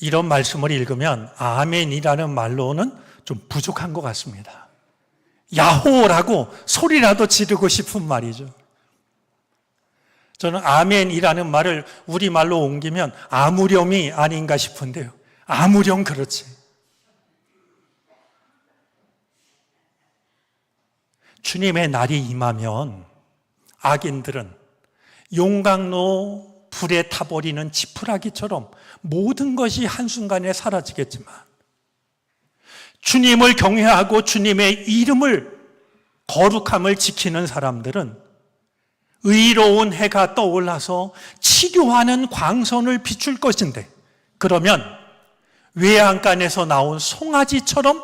이런 말씀을 읽으면 아멘이라는 말로는 좀 부족한 것 같습니다. 야호라고 소리라도 지르고 싶은 말이죠. 저는 아멘이라는 말을 우리말로 옮기면 아무렴이 아닌가 싶은데요. 아무렴 그렇지. 주님의 날이 임하면 악인들은 용광로 불에 타버리는 지푸라기처럼 모든 것이 한순간에 사라지겠지만 주님을 경외하고 주님의 이름을 거룩함을 지키는 사람들은 의로운 해가 떠올라서 치료하는 광선을 비출 것인데 그러면 외양간에서 나온 송아지처럼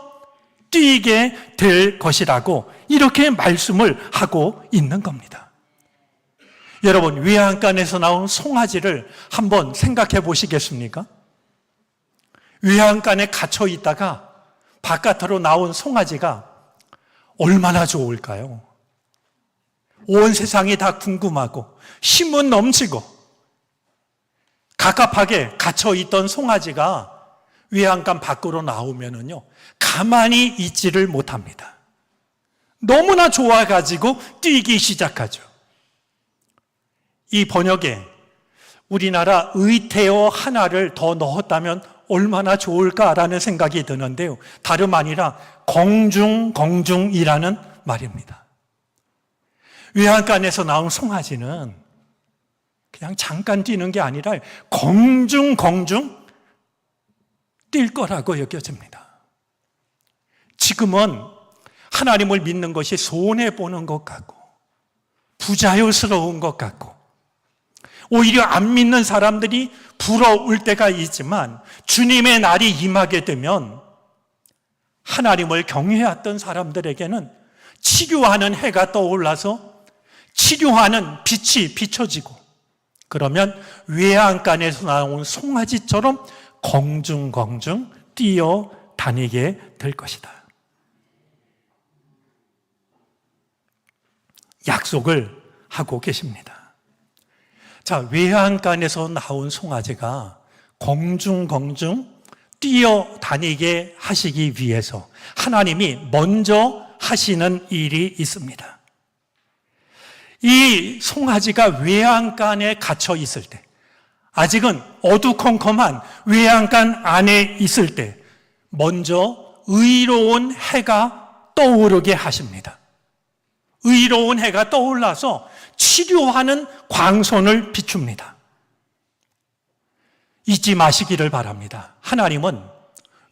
뛰게 될 것이라고 이렇게 말씀을 하고 있는 겁니다. 여러분, 외양간에서 나온 송아지를 한번 생각해 보시겠습니까? 외양간에 갇혀 있다가 바깥으로 나온 송아지가 얼마나 좋을까요? 온 세상이 다 궁금하고 힘은 넘치고 갑갑하게 갇혀있던 송아지가 외양간 밖으로 나오면은요, 가만히 있지를 못합니다. 너무나 좋아가지고 뛰기 시작하죠. 이 번역에 우리나라 의태어 하나를 더 넣었다면 얼마나 좋을까라는 생각이 드는데요. 다름 아니라 공중이라는 말입니다. 외양간에서 나온 송아지는 그냥 잠깐 뛰는 게 아니라 공중 뛸 거라고 여겨집니다. 지금은 하나님을 믿는 것이 손해보는 것 같고 부자유스러운 것 같고 오히려 안 믿는 사람들이 부러울 때가 있지만 주님의 날이 임하게 되면 하나님을 경외했던 사람들에게는 치료하는 해가 떠올라서 치료하는 빛이 비춰지고 그러면 외양간에서 나온 송아지처럼 공중 뛰어다니게 될 것이다. 약속을 하고 계십니다. 자, 외양간에서 나온 송아지가 공중 뛰어다니게 하시기 위해서 하나님이 먼저 하시는 일이 있습니다. 이 송아지가 외양간에 갇혀 있을 때, 아직은 어두컴컴한 외양간 안에 있을 때 먼저 의로운 해가 떠오르게 하십니다. 의로운 해가 떠올라서 치료하는 광선을 비춥니다. 잊지 마시기를 바랍니다. 하나님은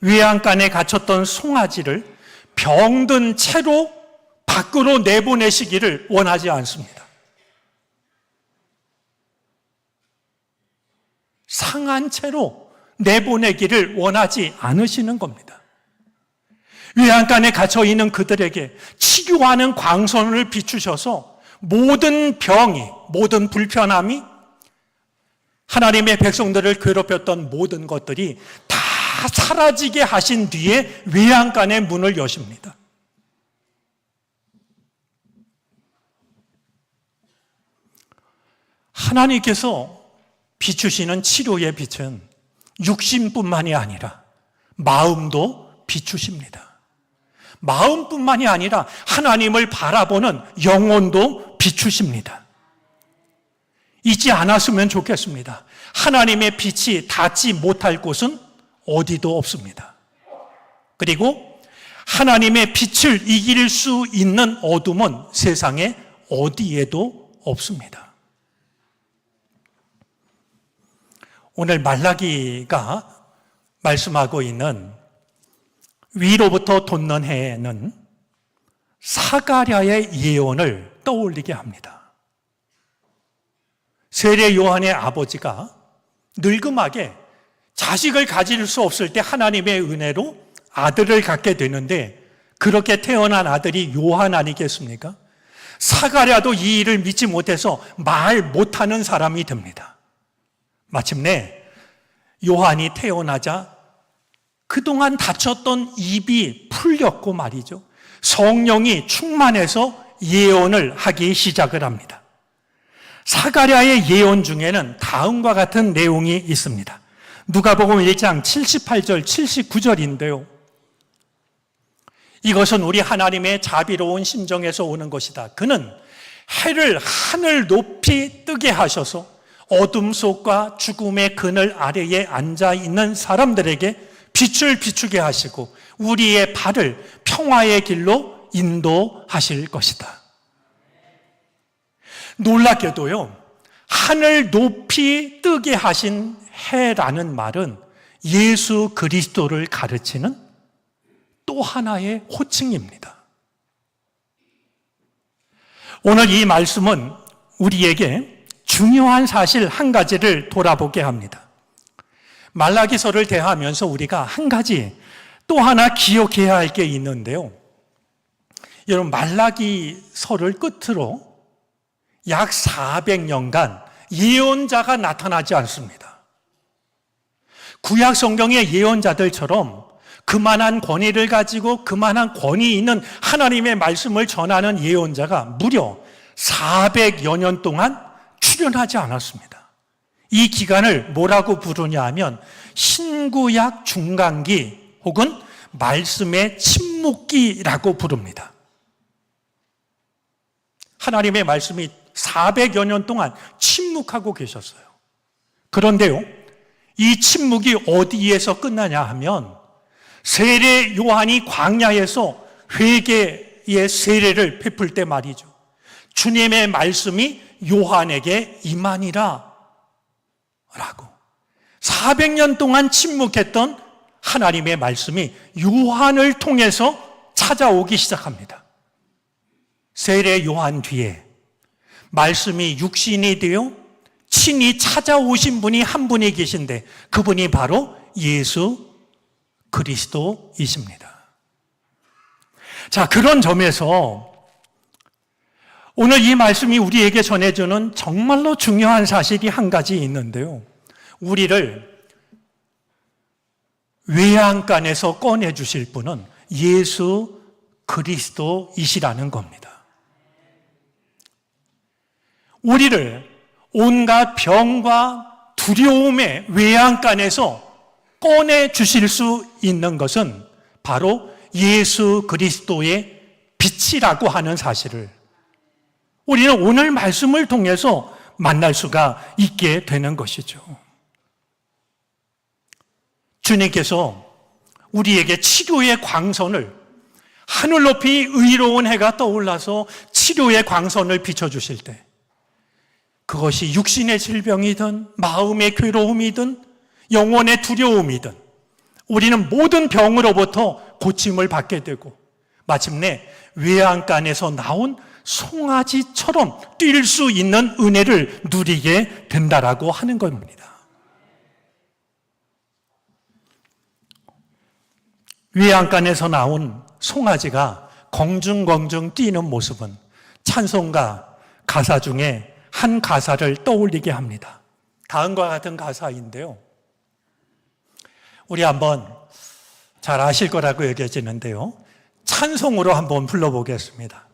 외양간에 갇혔던 송아지를 병든 채로 밖으로 내보내시기를 원하지 않습니다. 상한 채로 내보내기를 원하지 않으시는 겁니다. 외양간에 갇혀있는 그들에게 치료하는 광선을 비추셔서 모든 병이, 모든 불편함이 하나님의 백성들을 괴롭혔던 모든 것들이 다 사라지게 하신 뒤에 외양간의 문을 여십니다. 하나님께서 비추시는 치료의 빛은 육신뿐만이 아니라 마음도 비추십니다. 마음뿐만이 아니라 하나님을 바라보는 영혼도 비추십니다. 잊지 않았으면 좋겠습니다. 하나님의 빛이 닿지 못할 곳은 어디도 없습니다. 그리고 하나님의 빛을 이길 수 있는 어둠은 세상에 어디에도 없습니다. 오늘 말라기가 말씀하고 있는 위로부터 돋는 해는 사가랴의 예언을 떠올리게 합니다. 세례 요한의 아버지가 늙음하게 자식을 가질 수 없을 때 하나님의 은혜로 아들을 갖게 되는데 그렇게 태어난 아들이 요한 아니겠습니까? 사가랴도 이 일을 믿지 못해서 말 못하는 사람이 됩니다. 마침내 요한이 태어나자 그동안 닫혔던 입이 풀렸고 말이죠. 성령이 충만해서 예언을 하기 시작을 합니다. 사가랴의 예언 중에는 다음과 같은 내용이 있습니다. 누가복음 1장 78절, 79절인데요. 이것은 우리 하나님의 자비로운 심정에서 오는 것이다. 그는 해를 하늘 높이 뜨게 하셔서 어둠 속과 죽음의 그늘 아래에 앉아 있는 사람들에게 빛을 비추게 하시고 우리의 발을 평화의 길로 인도하실 것이다. 놀랍게도요, 하늘 높이 뜨게 하신 해라는 말은 예수 그리스도를 가르치는 또 하나의 호칭입니다. 오늘 이 말씀은 우리에게 중요한 사실 한 가지를 돌아보게 합니다. 말라기서를 대하면서 우리가 한 가지 또 하나 기억해야 할 게 있는데요. 여러분, 말라기서를 끝으로 약 400년간 예언자가 나타나지 않습니다. 구약 성경의 예언자들처럼 그만한 권위를 가지고 그만한 권위 있는 하나님의 말씀을 전하는 예언자가 무려 400여 년 동안 출현하지 않았습니다. 이 기간을 뭐라고 부르냐 하면 신구약 중간기 혹은 말씀의 침묵기라고 부릅니다. 하나님의 말씀이 400여 년 동안 침묵하고 계셨어요. 그런데요, 이 침묵이 어디에서 끝나냐 하면 세례 요한이 광야에서 회개의 세례를 베풀 때 말이죠. 주님의 말씀이 요한에게 임하니라 라고 400년 동안 침묵했던 하나님의 말씀이 요한을 통해서 찾아오기 시작합니다. 세례 요한 뒤에 말씀이 육신이 되어 친히 찾아오신 분이 한 분이 계신데 그분이 바로 예수 그리스도이십니다. 자, 그런 점에서 오늘 이 말씀이 우리에게 전해주는 정말로 중요한 사실이 한 가지 있는데요. 우리를 외양간에서 꺼내주실 분은 예수 그리스도이시라는 겁니다. 우리를 온갖 병과 두려움의 외양간에서 꺼내주실 수 있는 것은 바로 예수 그리스도의 빛이라고 하는 사실을 우리는 오늘 말씀을 통해서 만날 수가 있게 되는 것이죠. 주님께서 우리에게 치료의 광선을 하늘 높이 의로운 해가 떠올라서 치료의 광선을 비춰주실 때 그것이 육신의 질병이든 마음의 괴로움이든 영혼의 두려움이든 우리는 모든 병으로부터 고침을 받게 되고 마침내 외양간에서 나온 송아지처럼 뛸 수 있는 은혜를 누리게 된다라고 하는 겁니다. 외양간에서 나온 송아지가 공중공중 뛰는 모습은 찬송가 가사 중에 한 가사를 떠올리게 합니다. 다음과 같은 가사인데요. 우리 한번 잘 아실 거라고 여겨지는데요. 찬송으로 한번 불러보겠습니다.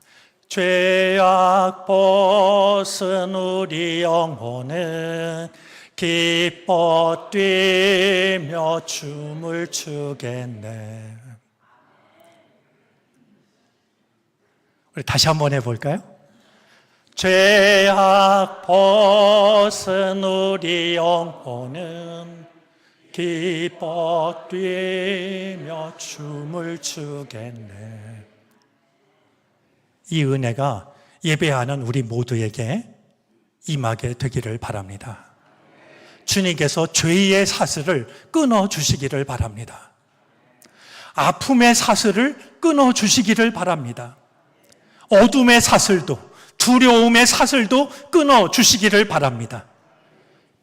죄악 벗은 우리 영혼은 기뻐 뛰며 춤을 추겠네. 우리 다시 한번 해볼까요? 죄악 벗은 우리 영혼은 기뻐 뛰며 춤을 추겠네. 이 은혜가 예배하는 우리 모두에게 임하게 되기를 바랍니다. 주님께서 죄의 사슬을 끊어주시기를 바랍니다. 아픔의 사슬을 끊어주시기를 바랍니다. 어둠의 사슬도 두려움의 사슬도 끊어주시기를 바랍니다.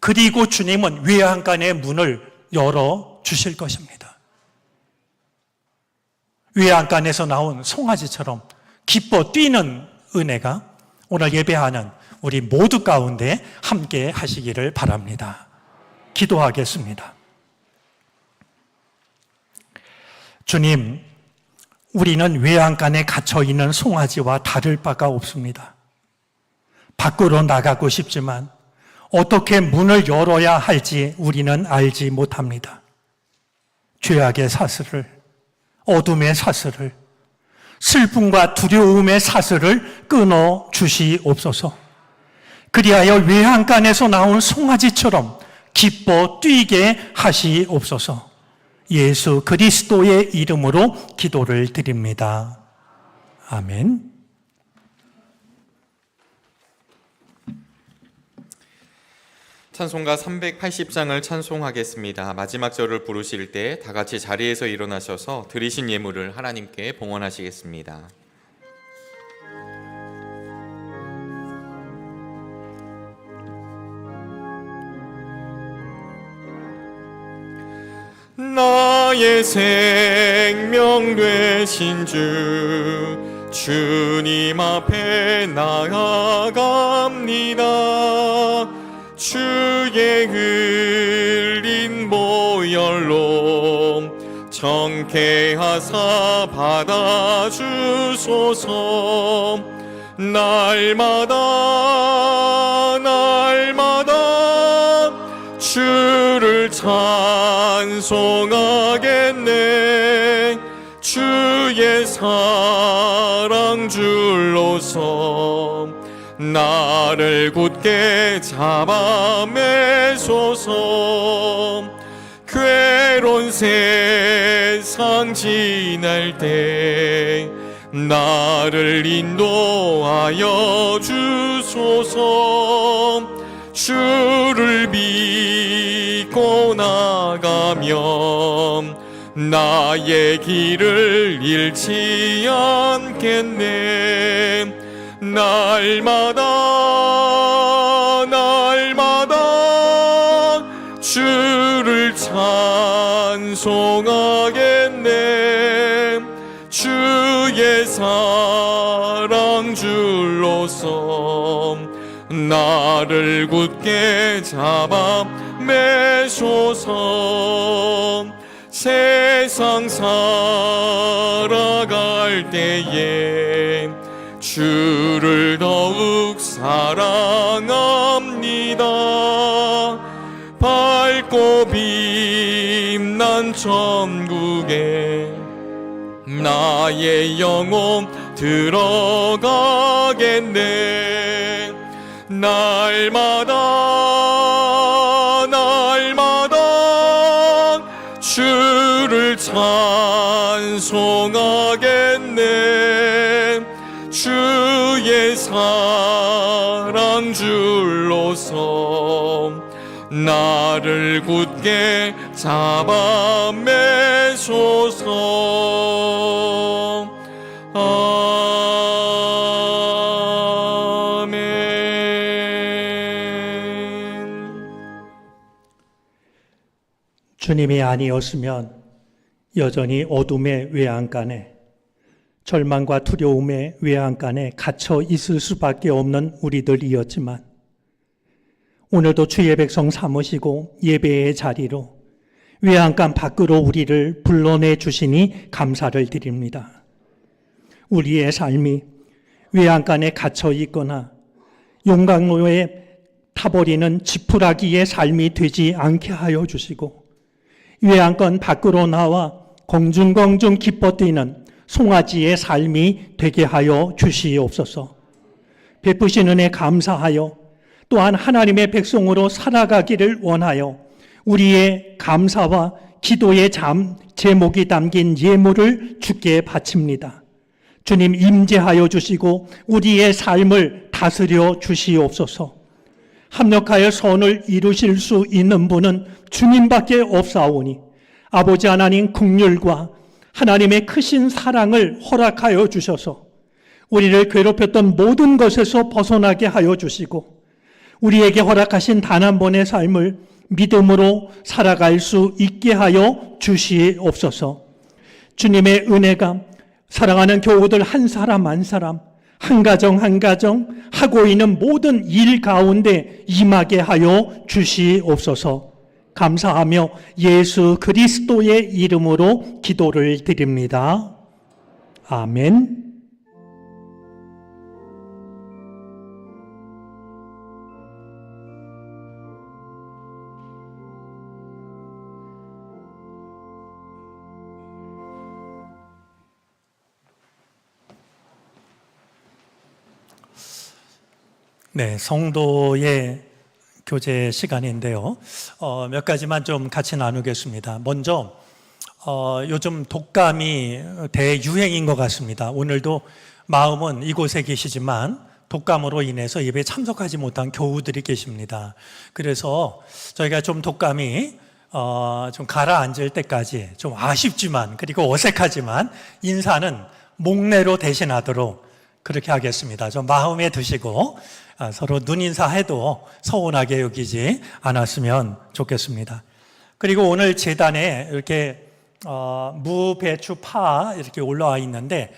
그리고 주님은 외양간의 문을 열어주실 것입니다. 외양간에서 나온 송아지처럼 기뻐 뛰는 은혜가 오늘 예배하는 우리 모두 가운데 함께 하시기를 바랍니다. 기도하겠습니다. 주님, 우리는 외양간에 갇혀있는 송아지와 다를 바가 없습니다. 밖으로 나가고 싶지만 어떻게 문을 열어야 할지 우리는 알지 못합니다. 죄악의 사슬을, 어둠의 사슬을 슬픔과 두려움의 사슬을 끊어 주시옵소서. 그리하여 외양간에서 나온 송아지처럼 기뻐 뛰게 하시옵소서. 예수 그리스도의 이름으로 기도를 드립니다. 아멘. 찬송가 380장을 찬송하겠습니다. 마지막 절을 부르실 때 다 같이 자리에서 일어나셔서 드리신 예물을 하나님께 봉헌하시겠습니다. 나의 생명 되신 주 주님 앞에 나아갑니다. 주의 흘린 보혈로 정케하사 받아주소서. 날마다 주를 찬송하겠네. 주의 사랑 줄로서 나를 굳게 잡아 매소서. 괴로운 세상 지날 때 나를 인도하여 주소서. 주를 믿고 나가면 나의 길을 잃지 않겠네. 날마다 주를 찬송하겠네. 주의 사랑 줄로서 나를 굳게 잡아 매소서. 세상 살아갈 때에 주를 더욱 사랑합니다. 밝고 빛난 천국에 나의 영혼 들어가겠네. 날마다 주를 찬송하겠네. 주의 사랑 줄로서 나를 굳게 잡아 매소서. 주님이 아니었으면 여전히 어둠의 외양간에, 절망과 두려움의 외양간에 갇혀 있을 수밖에 없는 우리들이었지만 오늘도 주의 백성 삼으시고 예배의 자리로 외양간 밖으로 우리를 불러내 주시니 감사를 드립니다. 우리의 삶이 외양간에 갇혀 있거나 용광로에 타버리는 지푸라기의 삶이 되지 않게 하여 주시고 외양간 밖으로 나와 공중공중 기뻐 뛰는 송아지의 삶이 되게 하여 주시옵소서. 베푸신 은혜 감사하여 또한 하나님의 백성으로 살아가기를 원하여 우리의 감사와 기도의 제목이 담긴 예물을 주께 바칩니다. 주님 임재하여 주시고 우리의 삶을 다스려 주시옵소서. 합력하여 선을 이루실 수 있는 분은 주님밖에 없사오니 아버지 하나님 긍휼과 하나님의 크신 사랑을 허락하여 주셔서 우리를 괴롭혔던 모든 것에서 벗어나게 하여 주시고 우리에게 허락하신 단 한 번의 삶을 믿음으로 살아갈 수 있게 하여 주시옵소서. 주님의 은혜가 사랑하는 교우들 한 사람 한 사람, 한 가정 한 가정 하고 있는 모든 일 가운데 임하게 하여 주시옵소서. 감사하며 예수 그리스도의 이름으로 기도를 드립니다. 아멘. 네, 성도의 교제 시간인데요. 몇 가지만 좀 같이 나누겠습니다. 먼저 요즘 독감이 대유행인 것 같습니다. 오늘도 마음은 이곳에 계시지만 독감으로 인해서 예배에 참석하지 못한 교우들이 계십니다. 그래서 저희가 좀 독감이 좀 가라앉을 때까지 좀 아쉽지만 그리고 어색하지만 인사는 목례로 대신하도록 그렇게 하겠습니다. 좀 마음에 드시고 서로 눈인사해도 서운하게 여기지 않았으면 좋겠습니다. 그리고 오늘 제단에 이렇게 무, 배추, 파 이렇게 올라와 있는데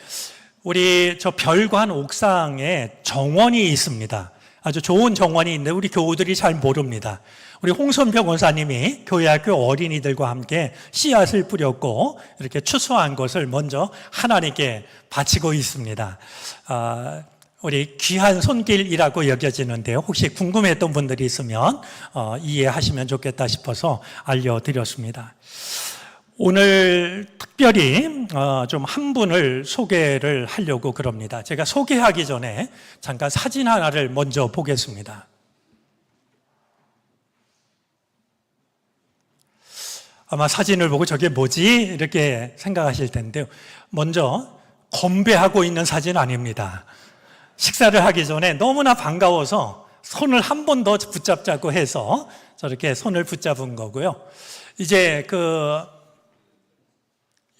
우리 저 별관 옥상에 정원이 있습니다. 아주 좋은 정원이 있는데 우리 교우들이 잘 모릅니다. 우리 홍선표 권사님이 교회학교 어린이들과 함께 씨앗을 뿌렸고 이렇게 추수한 것을 먼저 하나님께 바치고 있습니다. 우리 귀한 손길이라고 여겨지는데요. 혹시 궁금했던 분들이 있으면 이해하시면 좋겠다 싶어서 알려드렸습니다. 오늘 특별히 좀 한 분을 소개를 하려고 그럽니다. 제가 소개하기 전에 잠깐 사진 하나를 먼저 보겠습니다. 아마 사진을 보고 저게 뭐지? 이렇게 생각하실 텐데요. 먼저 건배하고 있는 사진 아닙니다. 식사를 하기 전에 너무나 반가워서 손을 한 번 더 붙잡자고 해서 저렇게 손을 붙잡은 거고요. 이제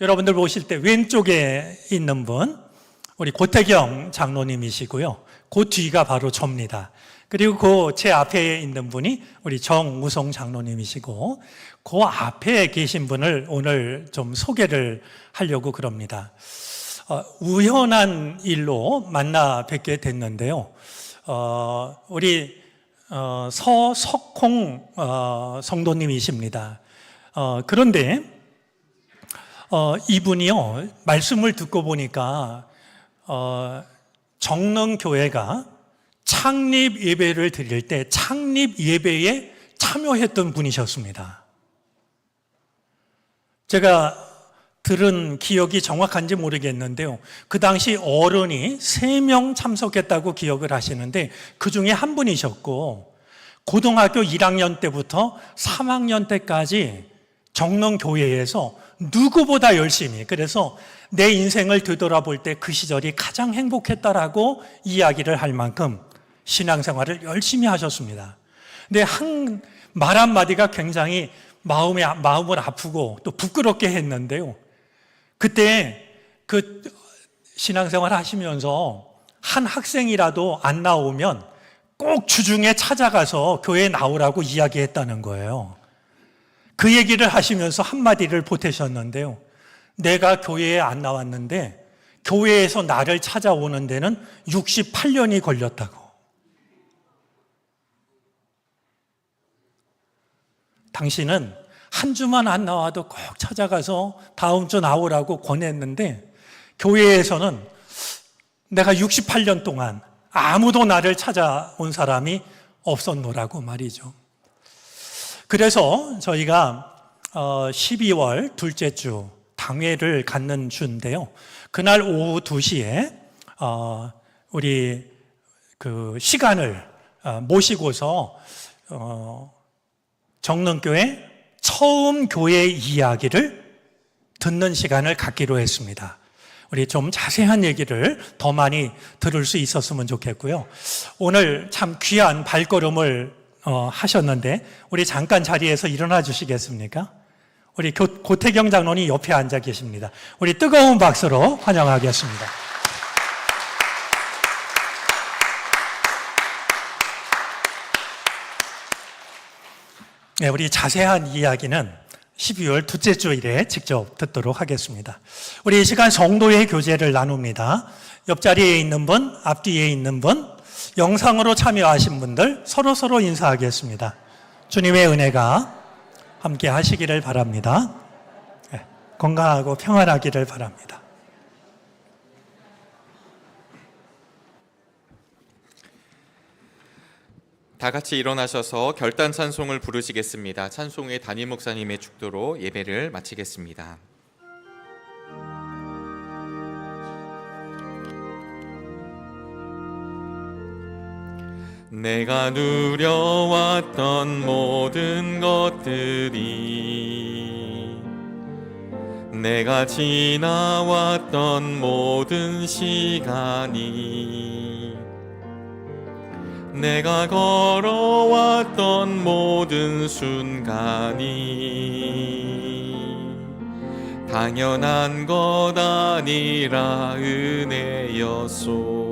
여러분들 보실 때 왼쪽에 있는 분, 우리 고태경 장로님이시고요. 그 뒤가 바로 접니다. 그리고 제 앞에 있는 분이 우리 정우성 장로님이시고, 그 앞에 계신 분을 오늘 좀 소개를 하려고 그럽니다. 우연한 일로 만나 뵙게 됐는데요. 우리 서석홍 성도님이십니다. 그런데 이분이요, 말씀을 듣고 보니까 정릉교회가 창립 예배를 드릴 때 창립 예배에 참여했던 분이셨습니다. 제가 들은 기억이 정확한지 모르겠는데요. 그 당시 어른이 3명 참석했다고 기억을 하시는데 그 중에 한 분이셨고, 고등학교 1학년 때부터 3학년 때까지 정릉교회에서 누구보다 열심히, 그래서 내 인생을 되돌아볼 때 그 시절이 가장 행복했다라고 이야기를 할 만큼 신앙생활을 열심히 하셨습니다. 근데 말 한마디가 굉장히 마음을 아프고 또 부끄럽게 했는데요. 그때 그 신앙생활 하시면서 한 학생이라도 안 나오면 꼭 주중에 찾아가서 교회에 나오라고 이야기했다는 거예요. 그 얘기를 하시면서 한마디를 보태셨는데요. 내가 교회에 안 나왔는데 교회에서 나를 찾아오는 데는 68년이 걸렸다고. 당신은 한 주만 안 나와도 꼭 찾아가서 다음 주 나오라고 권했는데 교회에서는 내가 68년 동안 아무도 나를 찾아온 사람이 없었노라고 말이죠. 그래서 저희가 12월 둘째 주 당회를 갖는 주인데요. 그날 오후 2시에 우리 그 시간을 모시고서 정릉교회 처음 교회 이야기를 듣는 시간을 갖기로 했습니다. 우리 좀 자세한 얘기를 더 많이 들을 수 있었으면 좋겠고요. 오늘 참 귀한 발걸음을 하셨는데 우리 잠깐 자리에서 일어나 주시겠습니까? 우리 고태경 장로님 옆에 앉아 계십니다. 우리 뜨거운 박수로 환영하겠습니다. 네, 우리 자세한 이야기는 12월 둘째 주일에 직접 듣도록 하겠습니다. 우리 이 시간 성도의 교제를 나눕니다. 옆자리에 있는 분, 앞뒤에 있는 분, 영상으로 참여하신 분들 서로 인사하겠습니다. 주님의 은혜가 함께 하시기를 바랍니다. 네, 건강하고 평안하기를 바랍니다. 다 같이 일어나셔서 결단 찬송을 부르시겠습니다. 찬송 후에 담임 목사님의 축도로 예배를 마치겠습니다. 내가 누려왔던 모든 것들이, 내가 지나왔던 모든 시간이, 내가 걸어왔던 모든 순간이 당연한 것 아니라 은혜였소.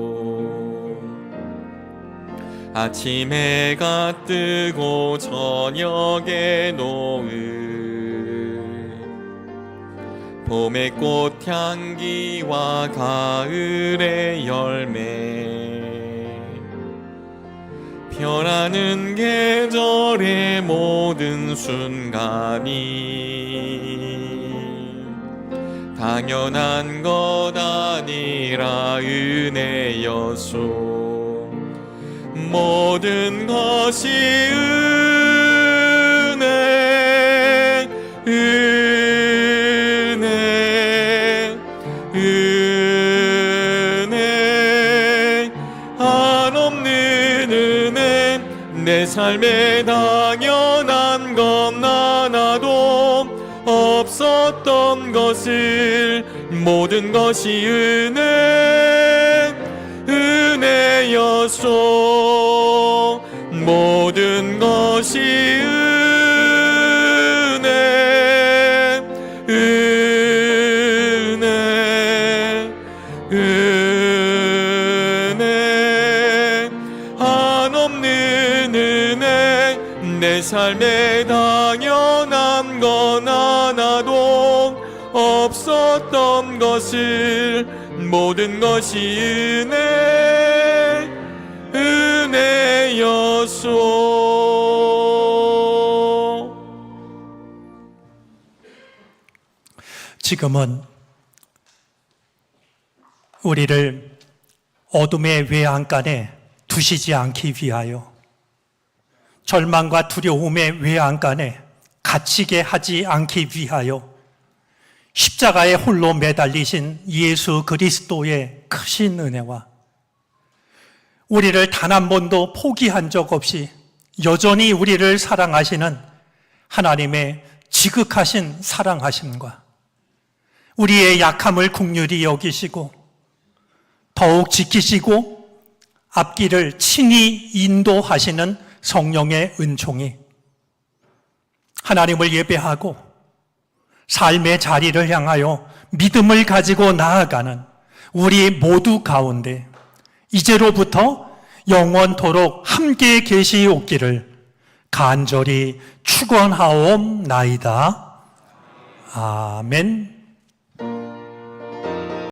아침 해가 뜨고 저녁에 노을, 봄의 꽃향기와 가을의 열매, 변하는 계절의 모든 순간이 당연한 것 아니라 은혜였소. 모든 것이 은혜, 은혜, 은혜, 한없는 은혜. 내 삶에 당연한 건 하나도 없었던 것을, 모든 것이 은혜, 은혜였소. 모든 것이 은혜, 은혜, 은혜, 한없는 은혜. 내 삶에 당연한 건 하나도 없었던 것을, 모든 것이 은혜, 은혜였소. 지금은 우리를 어둠의 외양간에 두시지 않기 위하여, 절망과 두려움의 외양간에 갇히게 하지 않기 위하여 십자가에 홀로 매달리신 예수 그리스도의 크신 은혜와 우리를 단 한 번도 포기한 적 없이 여전히 우리를 사랑하시는 하나님의 지극하신 사랑하심과 우리의 약함을 긍휼히 여기시고 더욱 지키시고 앞길을 친히 인도하시는 성령의 은총이 하나님을 예배하고 삶의 자리를 향하여 믿음을 가지고 나아가는 우리 모두 가운데 이제로부터 영원토록 함께 계시옵기를 간절히 축원하옵나이다. 아멘.